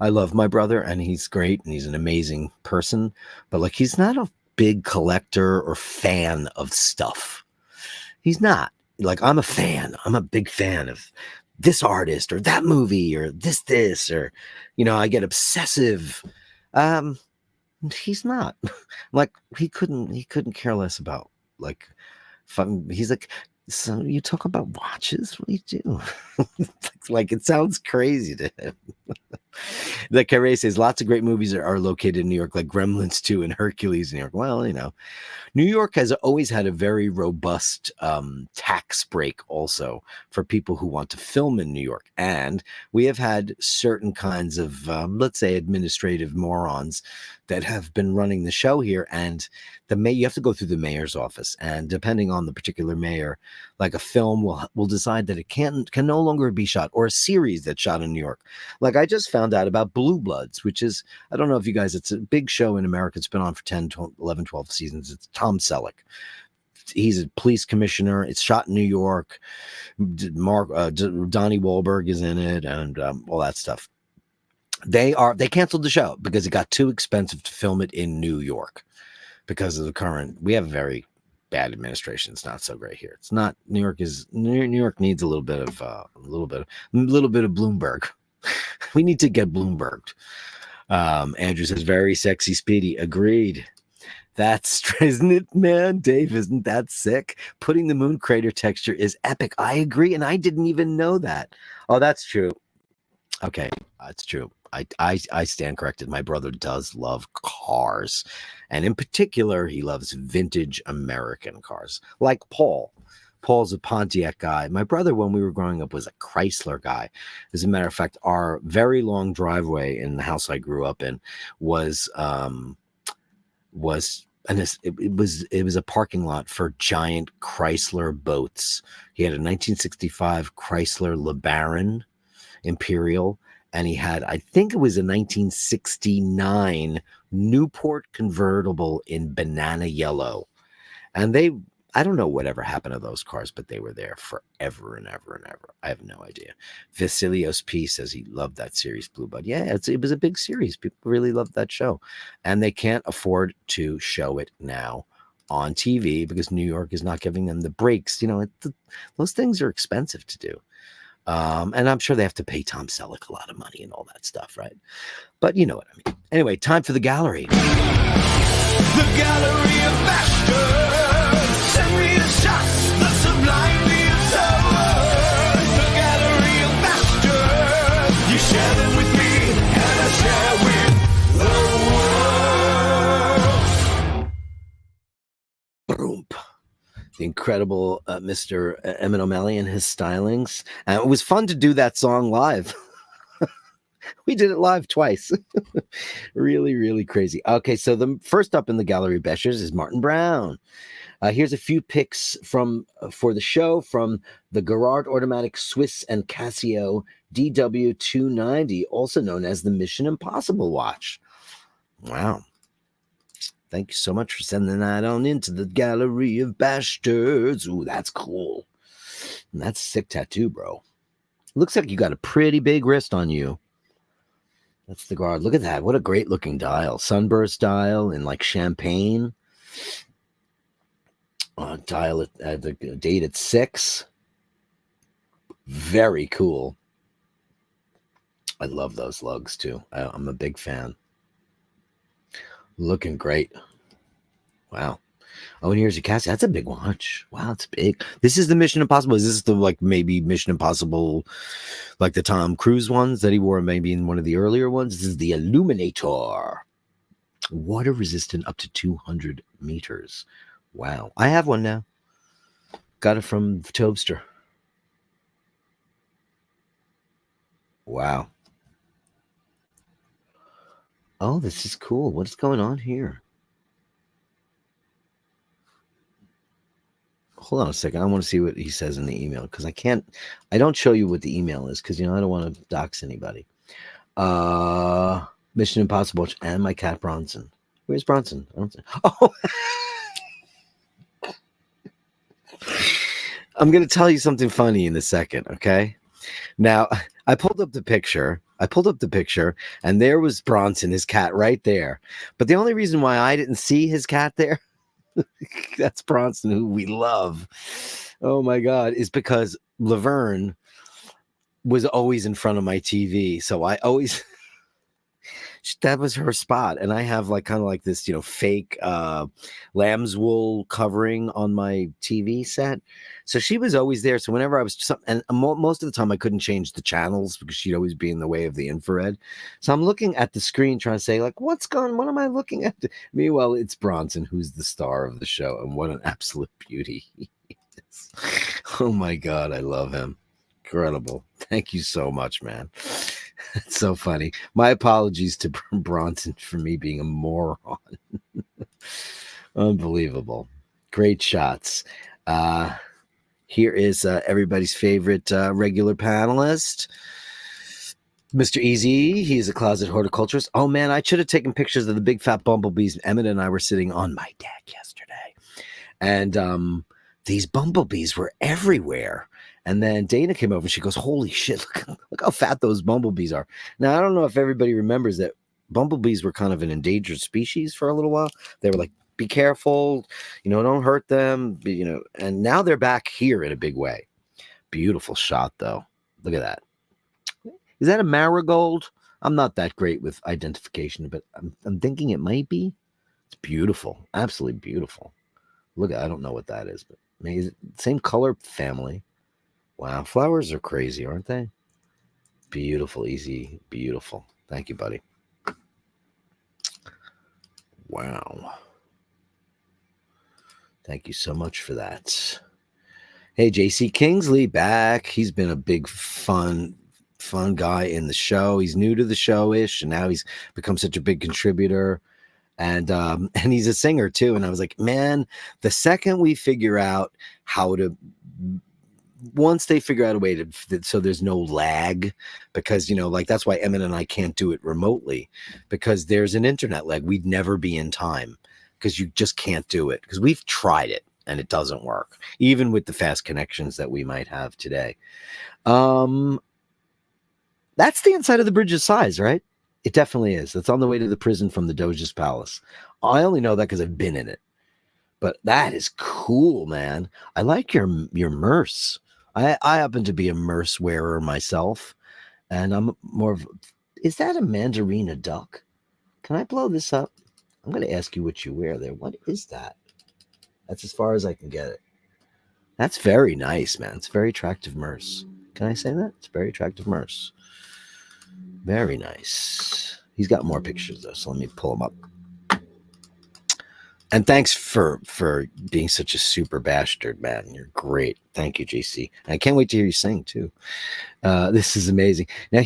I love my brother and he's great and he's an amazing person, but he's not a big collector or fan of stuff. He's not. I'm a fan. I'm a big fan of this artist or that movie or this or I get obsessive. He's not. He couldn't care less about fun. He's like, so you talk about watches? What do you do? It sounds crazy to him. The Carre says lots of great movies are located in New York, like Gremlins 2 and Hercules in New York. Well, New York has always had a very robust tax break also for people who want to film in New York. And we have had certain kinds of, let's say, administrative morons that have been running the show here. And you have to go through the mayor's office. And depending on the particular mayor, a film will decide that it can no longer be shot, or a series that's shot in New York. I just found out about Blue Bloods, which is, I don't know if you guys, it's a big show in America. It's been on for 10, 12, 11, 12 seasons. It's Tom Selleck. He's a police commissioner. It's shot in New York. Donnie Wahlberg is in it and all that stuff. They canceled the show because it got too expensive to film it in New York because of we have a very bad administration. It's not so great here. It's not, New York needs a little bit of Bloomberg. We need to get Bloomberged. Andrew says, very sexy Speedy. Agreed. Isn't it, man? Dave, isn't that sick? Putting the moon crater texture is epic. I agree, and I didn't even know that. Oh, that's true. Okay, that's true. I stand corrected. My brother does love cars, and in particular, he loves vintage American cars, like Paul. Paul's a Pontiac guy. My brother, when we were growing up, was a Chrysler guy. As a matter of fact, our very long driveway in the house I grew up in was and it was a parking lot for giant Chrysler boats. He had a 1965 Chrysler LeBaron Imperial, and he had, I think it was a 1969 Newport convertible in banana yellow. And I don't know whatever happened to those cars, but they were there forever and ever and ever. I have no idea. Vasilios P says he loved that series, Blue Bud. Yeah, it was a big series. People really loved that show. And they can't afford to show it now on TV because New York is not giving them the breaks. Those things are expensive to do. And I'm sure they have to pay Tom Selleck a lot of money and all that stuff, right? But you know what I mean. Anyway, time for the gallery. The gallery of Bashtards. Send me the shots that sublimely absurd. The gallery of Bashtards. You share them with me, and I share with the world. Boom. The incredible Mr. Emmett O'Malley and his stylings. And it was fun to do that song live. We did it live twice. Really, really crazy. Okay, so the first up in the gallery of Bashers is Martin Brown. Here's a few pics for the show from the Garrard Automatic Swiss and Casio DW290, also known as the Mission Impossible watch. Wow. Thank you so much for sending that on into the gallery of Bastards. Ooh, that's cool. And that's a sick tattoo, bro. Looks like you got a pretty big wrist on you. That's the guard. Look at that. What a great looking dial. Sunburst dial in like champagne. Dial at the date at 6. Very cool. I love those lugs too. I'm a big fan. Looking great. Wow. Oh, and here's your Cassie. That's a big watch. Wow, it's big. This is the Mission Impossible. Is this the maybe Mission Impossible, like the Tom Cruise ones that he wore maybe in one of the earlier ones? This is the Illuminator. Water resistant up to 200 meters. Wow. I have one now. Got it from Tobster. Wow. Oh, this is cool. What's going on here? Hold on a second. I want to see what he says in the email because I don't show you what the email is because, I don't want to dox anybody. Mission Impossible and my cat Bronson. Where's Bronson? Oh, I'm going to tell you something funny in a second. Okay. Now I pulled up the picture and there was Bronson, his cat right there. But the only reason why I didn't see his cat there, that's Bronson, who we love. Oh my God, is because Laverne was always in front of my TV. So I always, that was her spot. And I have kind of this, fake lamb's wool covering on my TV set. So she was always there. So whenever I was, and most of the time I couldn't change the channels because she'd always be in the way of the infrared. So I'm looking at the screen trying to say what am I looking at? Meanwhile, it's Bronson, who's the star of the show. And what an absolute beauty he is. Oh my God, I love him. Incredible. Thank you so much, man. It's so funny. My apologies to Bronson for me being a moron. Unbelievable. Great shots. Here is everybody's favorite regular panelist, Mr. Easy. He's a closet horticulturist. Oh, man, I should have taken pictures of the big fat bumblebees. Emmett and I were sitting on my deck yesterday. And these bumblebees were everywhere. And then Dana came over and she goes, holy shit, look how fat those bumblebees are. Now, I don't know if everybody remembers that bumblebees were kind of an endangered species for a little while. They were be careful, don't hurt them, and now they're back here in a big way. Beautiful shot, though. Look at that. Is that a marigold? I'm not that great with identification, but I'm thinking it might be. It's beautiful. Absolutely beautiful. Look, I don't know what that is, but maybe same color family. Wow, flowers are crazy, aren't they? Beautiful, Easy, beautiful. Thank you, buddy. Wow. Thank you so much for that. Hey, JC Kingsley back. He's been a big fun guy in the show. He's new to the show-ish, and now he's become such a big contributor. And and he's a singer too. And I was like, man, the second we figure out how to, once they figure out a way to, so there's no lag, because, you know, like that's why Emmett and I can't do it remotely, because there's an internet lag. We'd never be in time because you just can't do it, because we've tried it and it doesn't work, even with the fast connections that we might have today. That's the inside of the Bridge of Sighs, right? It definitely is. It's on the way to the prison from the Doge's palace. I only know that because I've been in it. But that is cool, man. I like your merce. I happen to be a merce wearer myself, and I'm more of. Is that a mandarina duck? Can I blow this up? I'm going to ask you what you wear there. What is that? That's as far as I can get it. That's very nice, man. It's very attractive merce. Can I say that? It's very attractive merce. Very nice. He's got more pictures though, so let me pull them up. And thanks for being such a super bastard, man. You're great. Thank you, JC. And I can't wait to hear you sing too. This is amazing. Now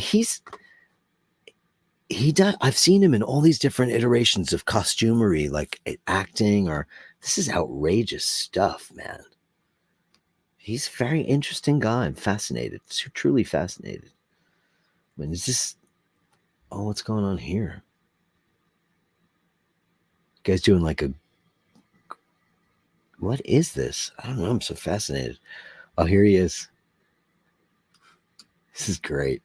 I've seen him in all these different iterations of costumery, like acting, or this is outrageous stuff, man. He's a very interesting guy. I'm fascinated. Truly fascinated. I mean, is this? Oh, what's going on here? You guys doing like a? What is this? I don't know. I'm so fascinated. Oh, here he is. This is great.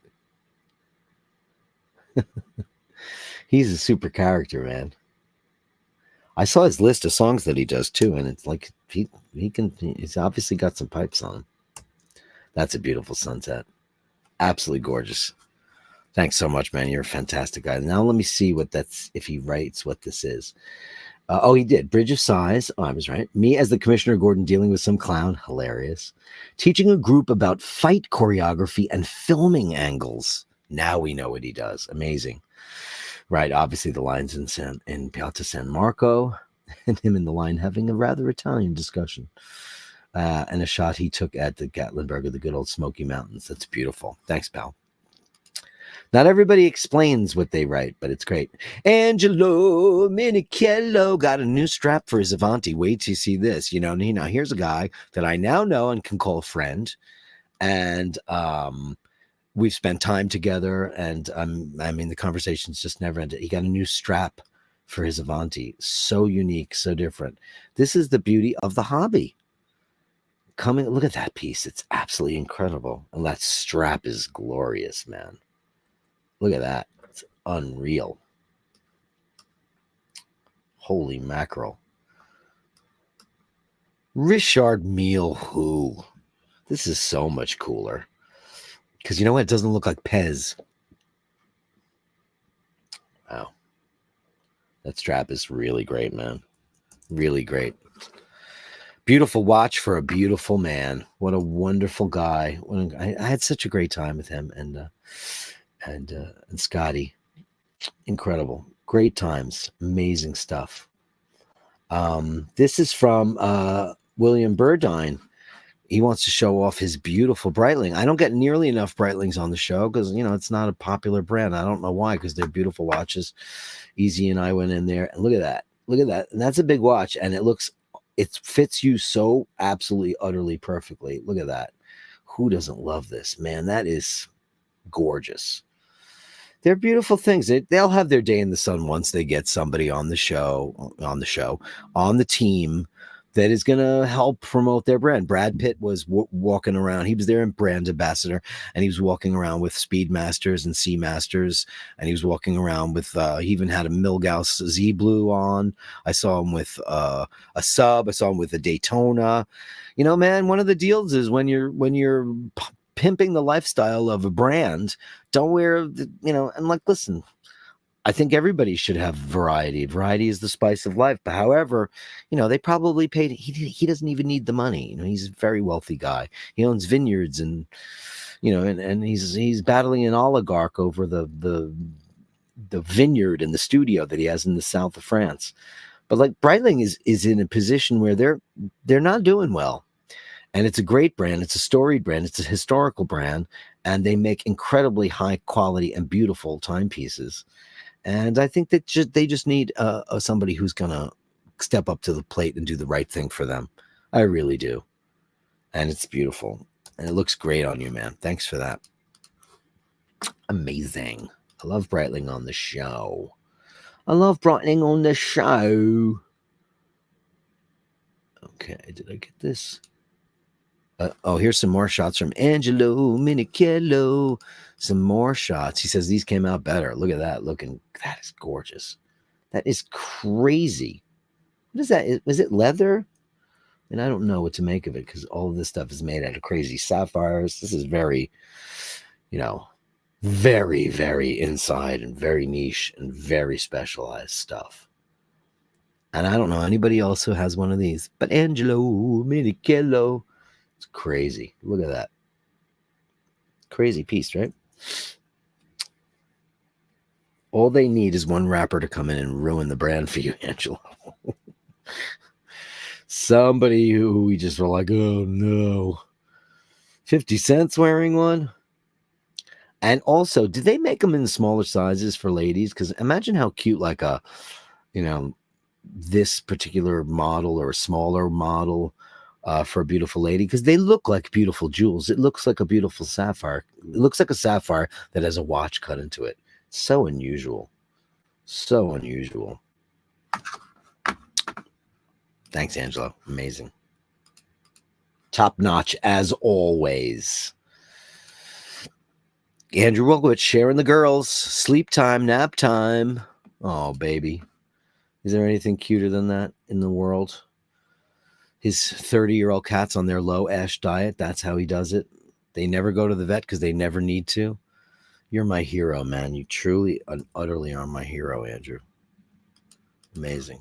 He's a super character, man. I saw his list of songs that he does too, and it's like he's obviously got some pipes on him. That's a beautiful sunset. Absolutely gorgeous. Thanks so much, man. You're a fantastic guy. Now let me see if he writes what this is. Oh, he did. Bridge of Sighs. Oh, I was right. Me as the Commissioner Gordon dealing with some clown. Hilarious. Teaching a group about fight choreography and filming angles. Now we know what he does. Amazing. Right. Obviously the lines in Piazza San Marco, and him in the line having a rather Italian discussion. And a shot he took at the Gatlinburg of the good old Smoky Mountains. That's beautiful. Thanks, pal. Not everybody explains what they write, but it's great. Angelo Minichello got a new strap for his Avanti. Wait till you see this. You know, now here's a guy that I now know and can call a friend. And we've spent time together. And I mean, the conversations just never ended. He got a new strap for his Avanti. So unique, so different. This is the beauty of the hobby. Look at that piece. It's absolutely incredible. And that strap is glorious, man. Look at that. It's unreal. Holy mackerel. Richard Mille who? This is so much cooler. Because you know what? It doesn't look like Pez. Wow. That strap is really great, man. Really great. Beautiful watch for a beautiful man. What a wonderful guy. I had such a great time with him and Scotty. Incredible. Great times. Amazing stuff. This is from William Burdine. He wants to show off his beautiful Breitling. I don't get nearly enough Breitlings on the show because, you know, it's not a popular brand. I don't know why, because they're beautiful watches. Easy and I went in there and look at that. Look at that. And that's a big watch. And it fits you so absolutely, utterly perfectly. Look at that. Who doesn't love this? Man, that is gorgeous. They're beautiful things. They'll have their day in the sun once they get somebody on the team that is going to help promote their brand. Brad Pitt was walking around. He was their brand ambassador, and he was walking around with Speedmasters and Seamasters, and he was walking around with, he even had a Milgauss Z Blue on. I saw him with a sub. I saw him with a Daytona. You know, man, one of the deals is when you're pimping the lifestyle of a brand, don't wear, and like, listen, I think everybody should have variety. Variety is the spice of life. But however, they probably paid. He doesn't even need the money. He's a very wealthy guy. He owns vineyards, and and he's battling an oligarch over the vineyard and the studio that he has in the south of France. But like Breitling is in a position where they're not doing well, And it's a great brand. It's a storied brand. It's a historical brand. And they make incredibly high quality and beautiful timepieces. And I think that they just need somebody who's going to step up to the plate and do the right thing for them. I really do. And it's beautiful. And it looks great on you, man. Thanks for that. Amazing. I love Breitling on the show. I love Breitling on the show. Okay, did I get this? Here's some more shots from Angelo Minichello. Some more shots. He says these came out better. Look at that. That is gorgeous. That is crazy. What is that? Is it leather? And I don't know what to make of it because all of this stuff is made out of crazy sapphires. This is very, very, very inside and very niche and very specialized stuff. And I don't know anybody else who has one of these, but Angelo Minichello. It's crazy. Look at that. Crazy piece, right? All they need is one rapper to come in and ruin the brand for you, Angelo. Somebody who we just were like, oh no. 50 Cent's wearing one. And also, did they make them in smaller sizes for ladies? Because imagine how cute, like this particular model or a smaller model for a beautiful lady, because they look like beautiful jewels. It looks like a beautiful sapphire. It looks like a sapphire that has a watch cut into it. So unusual. So unusual. Thanks, Angelo. Amazing. Top notch as always. Andrew Wilkowitz sharing the girls. Sleep time, nap time. Oh, baby. Is there anything cuter than that in the world? His 30-year-old cat's on their low ash diet. That's how he does it. They never go to the vet because they never need to. You're my hero, man. You truly and utterly are my hero, Andrew. Amazing.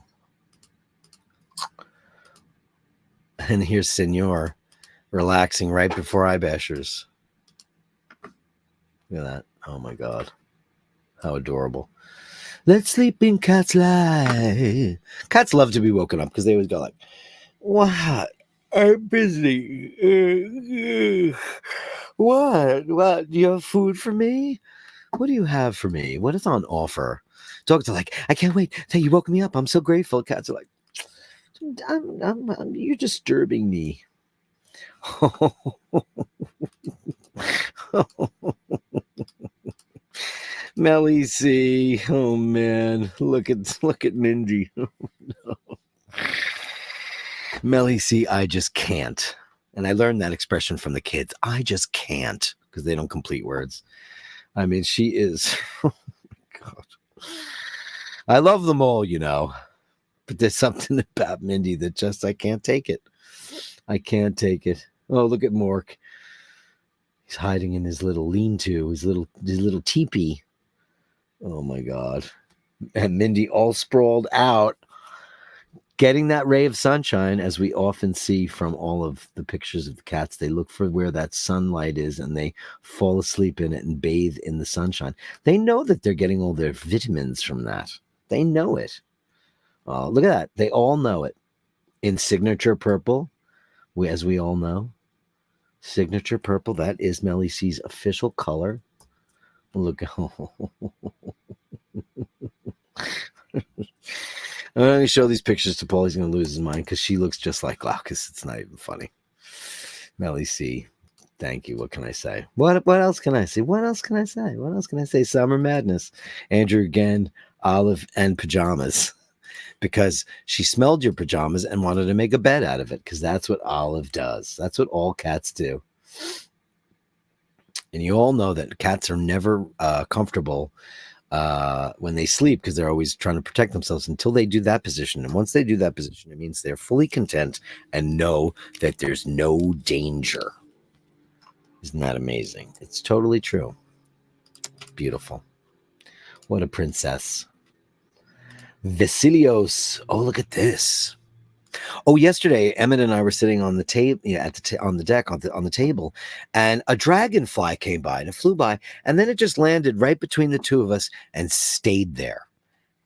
And here's Senor relaxing right before eye bashers. Look at that. Oh my God. How adorable. Let sleeping cats lie. Cats love to be woken up because they always go like, what? I'm busy. What? Do you have food for me? What do you have for me? What is on offer? Dogs are like, I can't wait. Hey, you woke me up. I'm so grateful. Cats are like, you're disturbing me. Melly C. Oh man, look at Mindy. No. Melly C. I just can't. And I learned that expression from the kids. I just can't, because they don't complete words. I mean, she is. Oh my God. I love them all, but there's something about Mindy that just I can't take it. I can't take it. Oh, look at Mork. He's hiding in his little lean-to, his little teepee. Oh my God. And Mindy all sprawled out, getting that ray of sunshine, as we often see from all of the pictures of the cats. They look for where that sunlight is and they fall asleep in it and bathe in the sunshine. They know that they're getting all their vitamins from that. They know it. Oh, look at that. They all know it. In signature purple, as we all know. Signature purple, that is Melly C's official color. Look. I'm going to show these pictures to Paul. He's going to lose his mind because she looks just like Glaucus. It's not even funny. Melly C, thank you. What can I say? What else can I say? What else can I say? Summer madness. Andrew again, Olive and pajamas. Because she smelled your pajamas and wanted to make a bed out of it, because that's what Olive does. That's what all cats do. And you all know that cats are never comfortable when they sleep, because they're always trying to protect themselves until they do that position. And once they do that position, it means they're fully content and know that there's no danger. Isn't that amazing? It's totally true. Beautiful. What a princess. Vasilios. Oh, look at this. Oh, yesterday, Emmett and I were sitting on the table, on the deck, on the table, and a dragonfly came by and it flew by, and then it just landed right between the two of us and stayed there.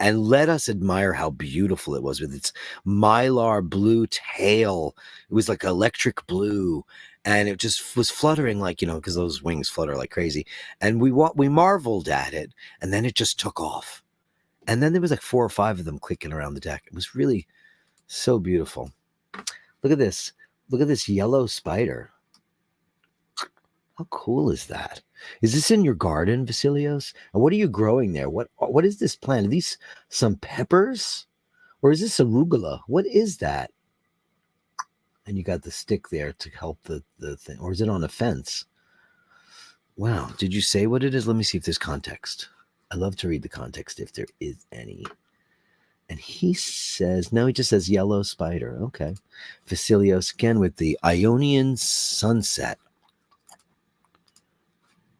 and let us admire how beautiful it was with its mylar blue tail. It was like electric blue, and it just was fluttering like, because those wings flutter like crazy. And we marveled at it, and then it just took off. And then there was like 4 or 5 of them clicking around the deck. It was really so beautiful. Look at this. Look at this yellow spider. How cool is that? Is this in your garden, Vasilios? And what are you growing there? What is this plant? Are these some peppers? Or is this arugula? What is that? And you got the stick there to help the thing. Or is it on a fence? Wow. Did you say what it is? Let me see if there's context. I love to read the context if there is any. And he says, no, he just says yellow spider. Okay. Vasilios again with the Ionian sunset.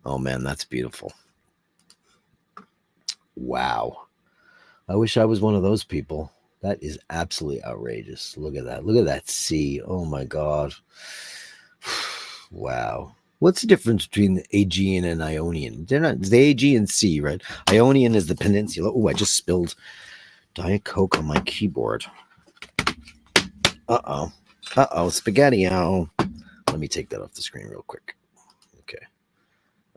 Oh, man, that's beautiful. Wow. I wish I was one of those people. That is absolutely outrageous. Look at that. Look at that sea. Oh, my God. Wow. What's the difference between the Aegean and Ionian? They're not. It's the Aegean Sea, right? Ionian is the peninsula. Oh, I just spilled Diet Coke on my keyboard. Uh-oh. Uh-oh. Spaghetti-o. Let me take that off the screen real quick. Okay.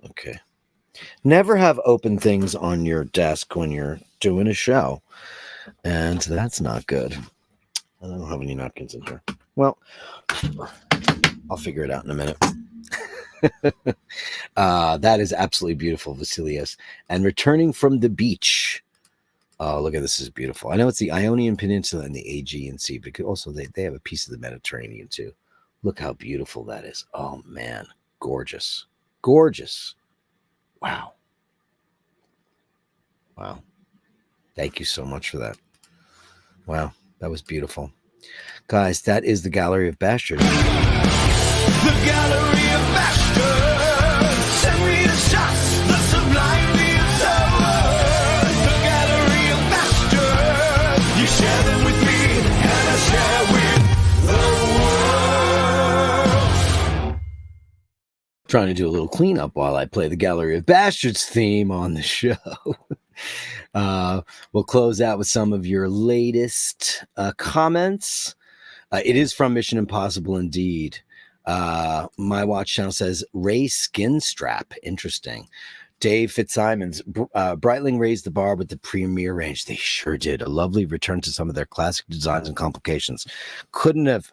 Okay. Never have open things on your desk when you're doing a show. And that's not good. I don't have any napkins in here. Well, I'll figure it out in a minute. That is absolutely beautiful, Vasilios. And returning from the beach. Oh, look at this. Is beautiful. I know it's the Ionian Peninsula and the Aegean Sea, but also they have a piece of the Mediterranean too. Look how beautiful that is. Oh, man. Gorgeous. Gorgeous. Wow. Wow. Thank you so much for that. Wow. That was beautiful. Guys, that is the Gallery of Bastards. The Gallery of Bashtards. Send me the shots, the sublimely absurd. The Gallery of Bashtards. You share them with me, and I share with the world. Trying to do a little cleanup while I play the Gallery of Bastards theme on the show. We'll close out with some of your latest comments. It is from Mission Impossible indeed. My watch channel says Ray Skin Strap. Interesting. Dave Fitzsimons, Breitling raised the bar with the premier range. They sure did. A lovely return to some of their classic designs and complications. Couldn't have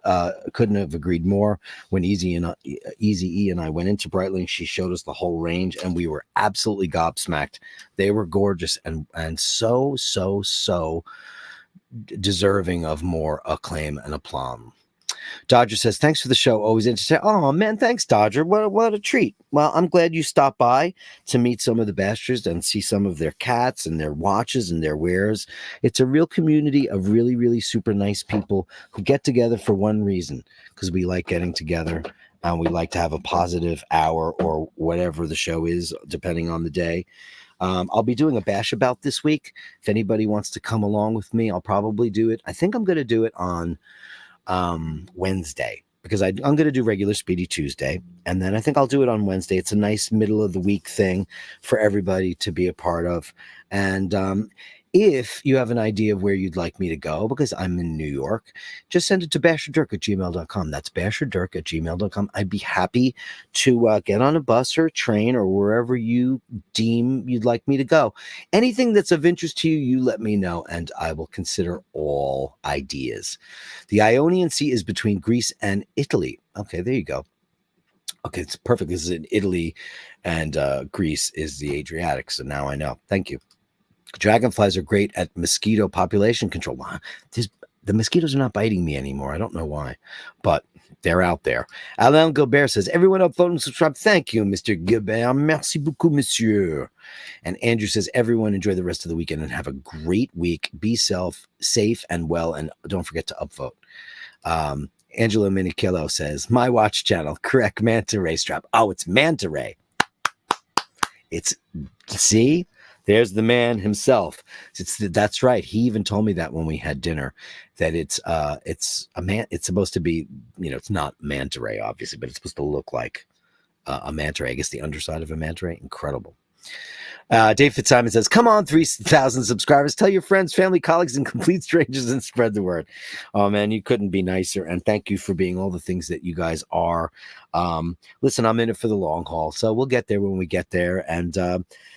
agreed more. When Easy E and I went into Breitling, she showed us the whole range, and we were absolutely gobsmacked. They were gorgeous and so deserving of more acclaim and aplomb. Dodger says, thanks for the show. Always interesting. Oh, man, thanks, Dodger. What a treat. Well, I'm glad you stopped by to meet some of the Bastards and see some of their cats and their watches and their wares. It's a real community of really, really super nice people who get together for one reason, because we like getting together and we like to have a positive hour or whatever the show is, depending on the day. I'll be doing a bash about this week. If anybody wants to come along with me, I'll probably do it. I think I'm going to do it on Wednesday, because I'm going to do regular Speedy Tuesday, and then I think I'll do it on Wednesday. It's a nice middle of the week thing for everybody to be a part of. And if you have an idea of where you'd like me to go, because I'm in New York, just send it to basharddirk@gmail.com. That's basharddirk@gmail.com. I'd be happy to get on a bus or a train or wherever you deem you'd like me to go. Anything that's of interest to you, you let me know, and I will consider all ideas. The Ionian Sea is between Greece and Italy. Okay, there you go. Okay, it's perfect. This is in Italy, and Greece is the Adriatic. So now I know. Thank you. Dragonflies are great at mosquito population control. Wow, the mosquitoes are not biting me anymore. I don't know why, but they're out there. Alain Gilbert says, everyone upvote and subscribe. Thank you, Mr. Gilbert. Merci beaucoup, monsieur. And Andrew says, everyone enjoy the rest of the weekend and have a great week. Be safe and well, and don't forget to upvote. Angelo Minichello says, my watch channel, correct manta ray strap. Oh, it's manta ray. See? There's the man himself. That's right. He even told me that when we had dinner, that it's a man. It's supposed to be, it's not manta ray, obviously, but it's supposed to look like a manta ray. I guess the underside of a manta ray. Incredible. Dave Fitzsimon says, come on, 3,000 subscribers. Tell your friends, family, colleagues, and complete strangers and spread the word. Oh, man, you couldn't be nicer. And thank you for being all the things that you guys are. Listen, I'm in it for the long haul. So we'll get there when we get there. And,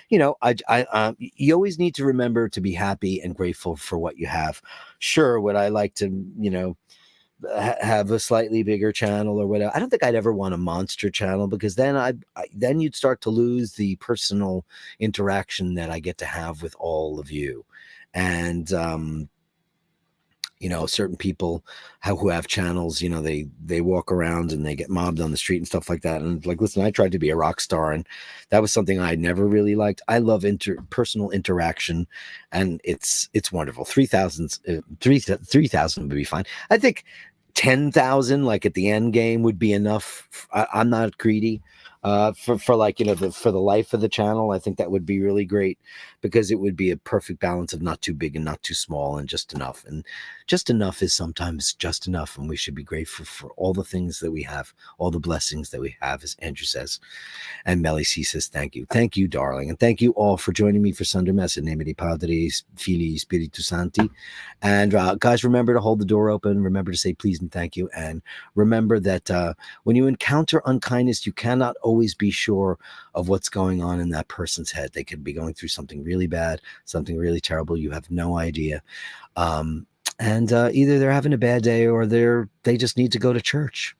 you always need to remember to be happy and grateful for what you have. Sure, would I like to, have a slightly bigger channel or whatever? I don't think I'd ever want a monster channel, because then then you'd start to lose the personal interaction that I get to have with all of you. And certain people who have channels, they walk around and they get mobbed on the street and stuff like that. And like, listen, I tried to be a rock star, and that was something I never really liked. I love personal interaction, and it's wonderful. 3,000 would be fine. I think 10,000, like at the end game, would be enough. I'm not greedy. For the life of the channel, I think that would be really great, because it would be a perfect balance of not too big and not too small, and just enough. And just enough is sometimes just enough, and we should be grateful for all the things that we have, all the blessings that we have, as Andrew says. And Melly C says, thank you, darling, and thank you all for joining me for Sunday Mess. In name of the Padre, Filii, Spiritus Sancti. And guys, remember to hold the door open. Remember to say please and thank you, and remember that when you encounter unkindness, you cannot always be sure of what's going on in that person's head. They could be going through something really bad, something really terrible. You have no idea. And either they're having a bad day, or they just need to go to church.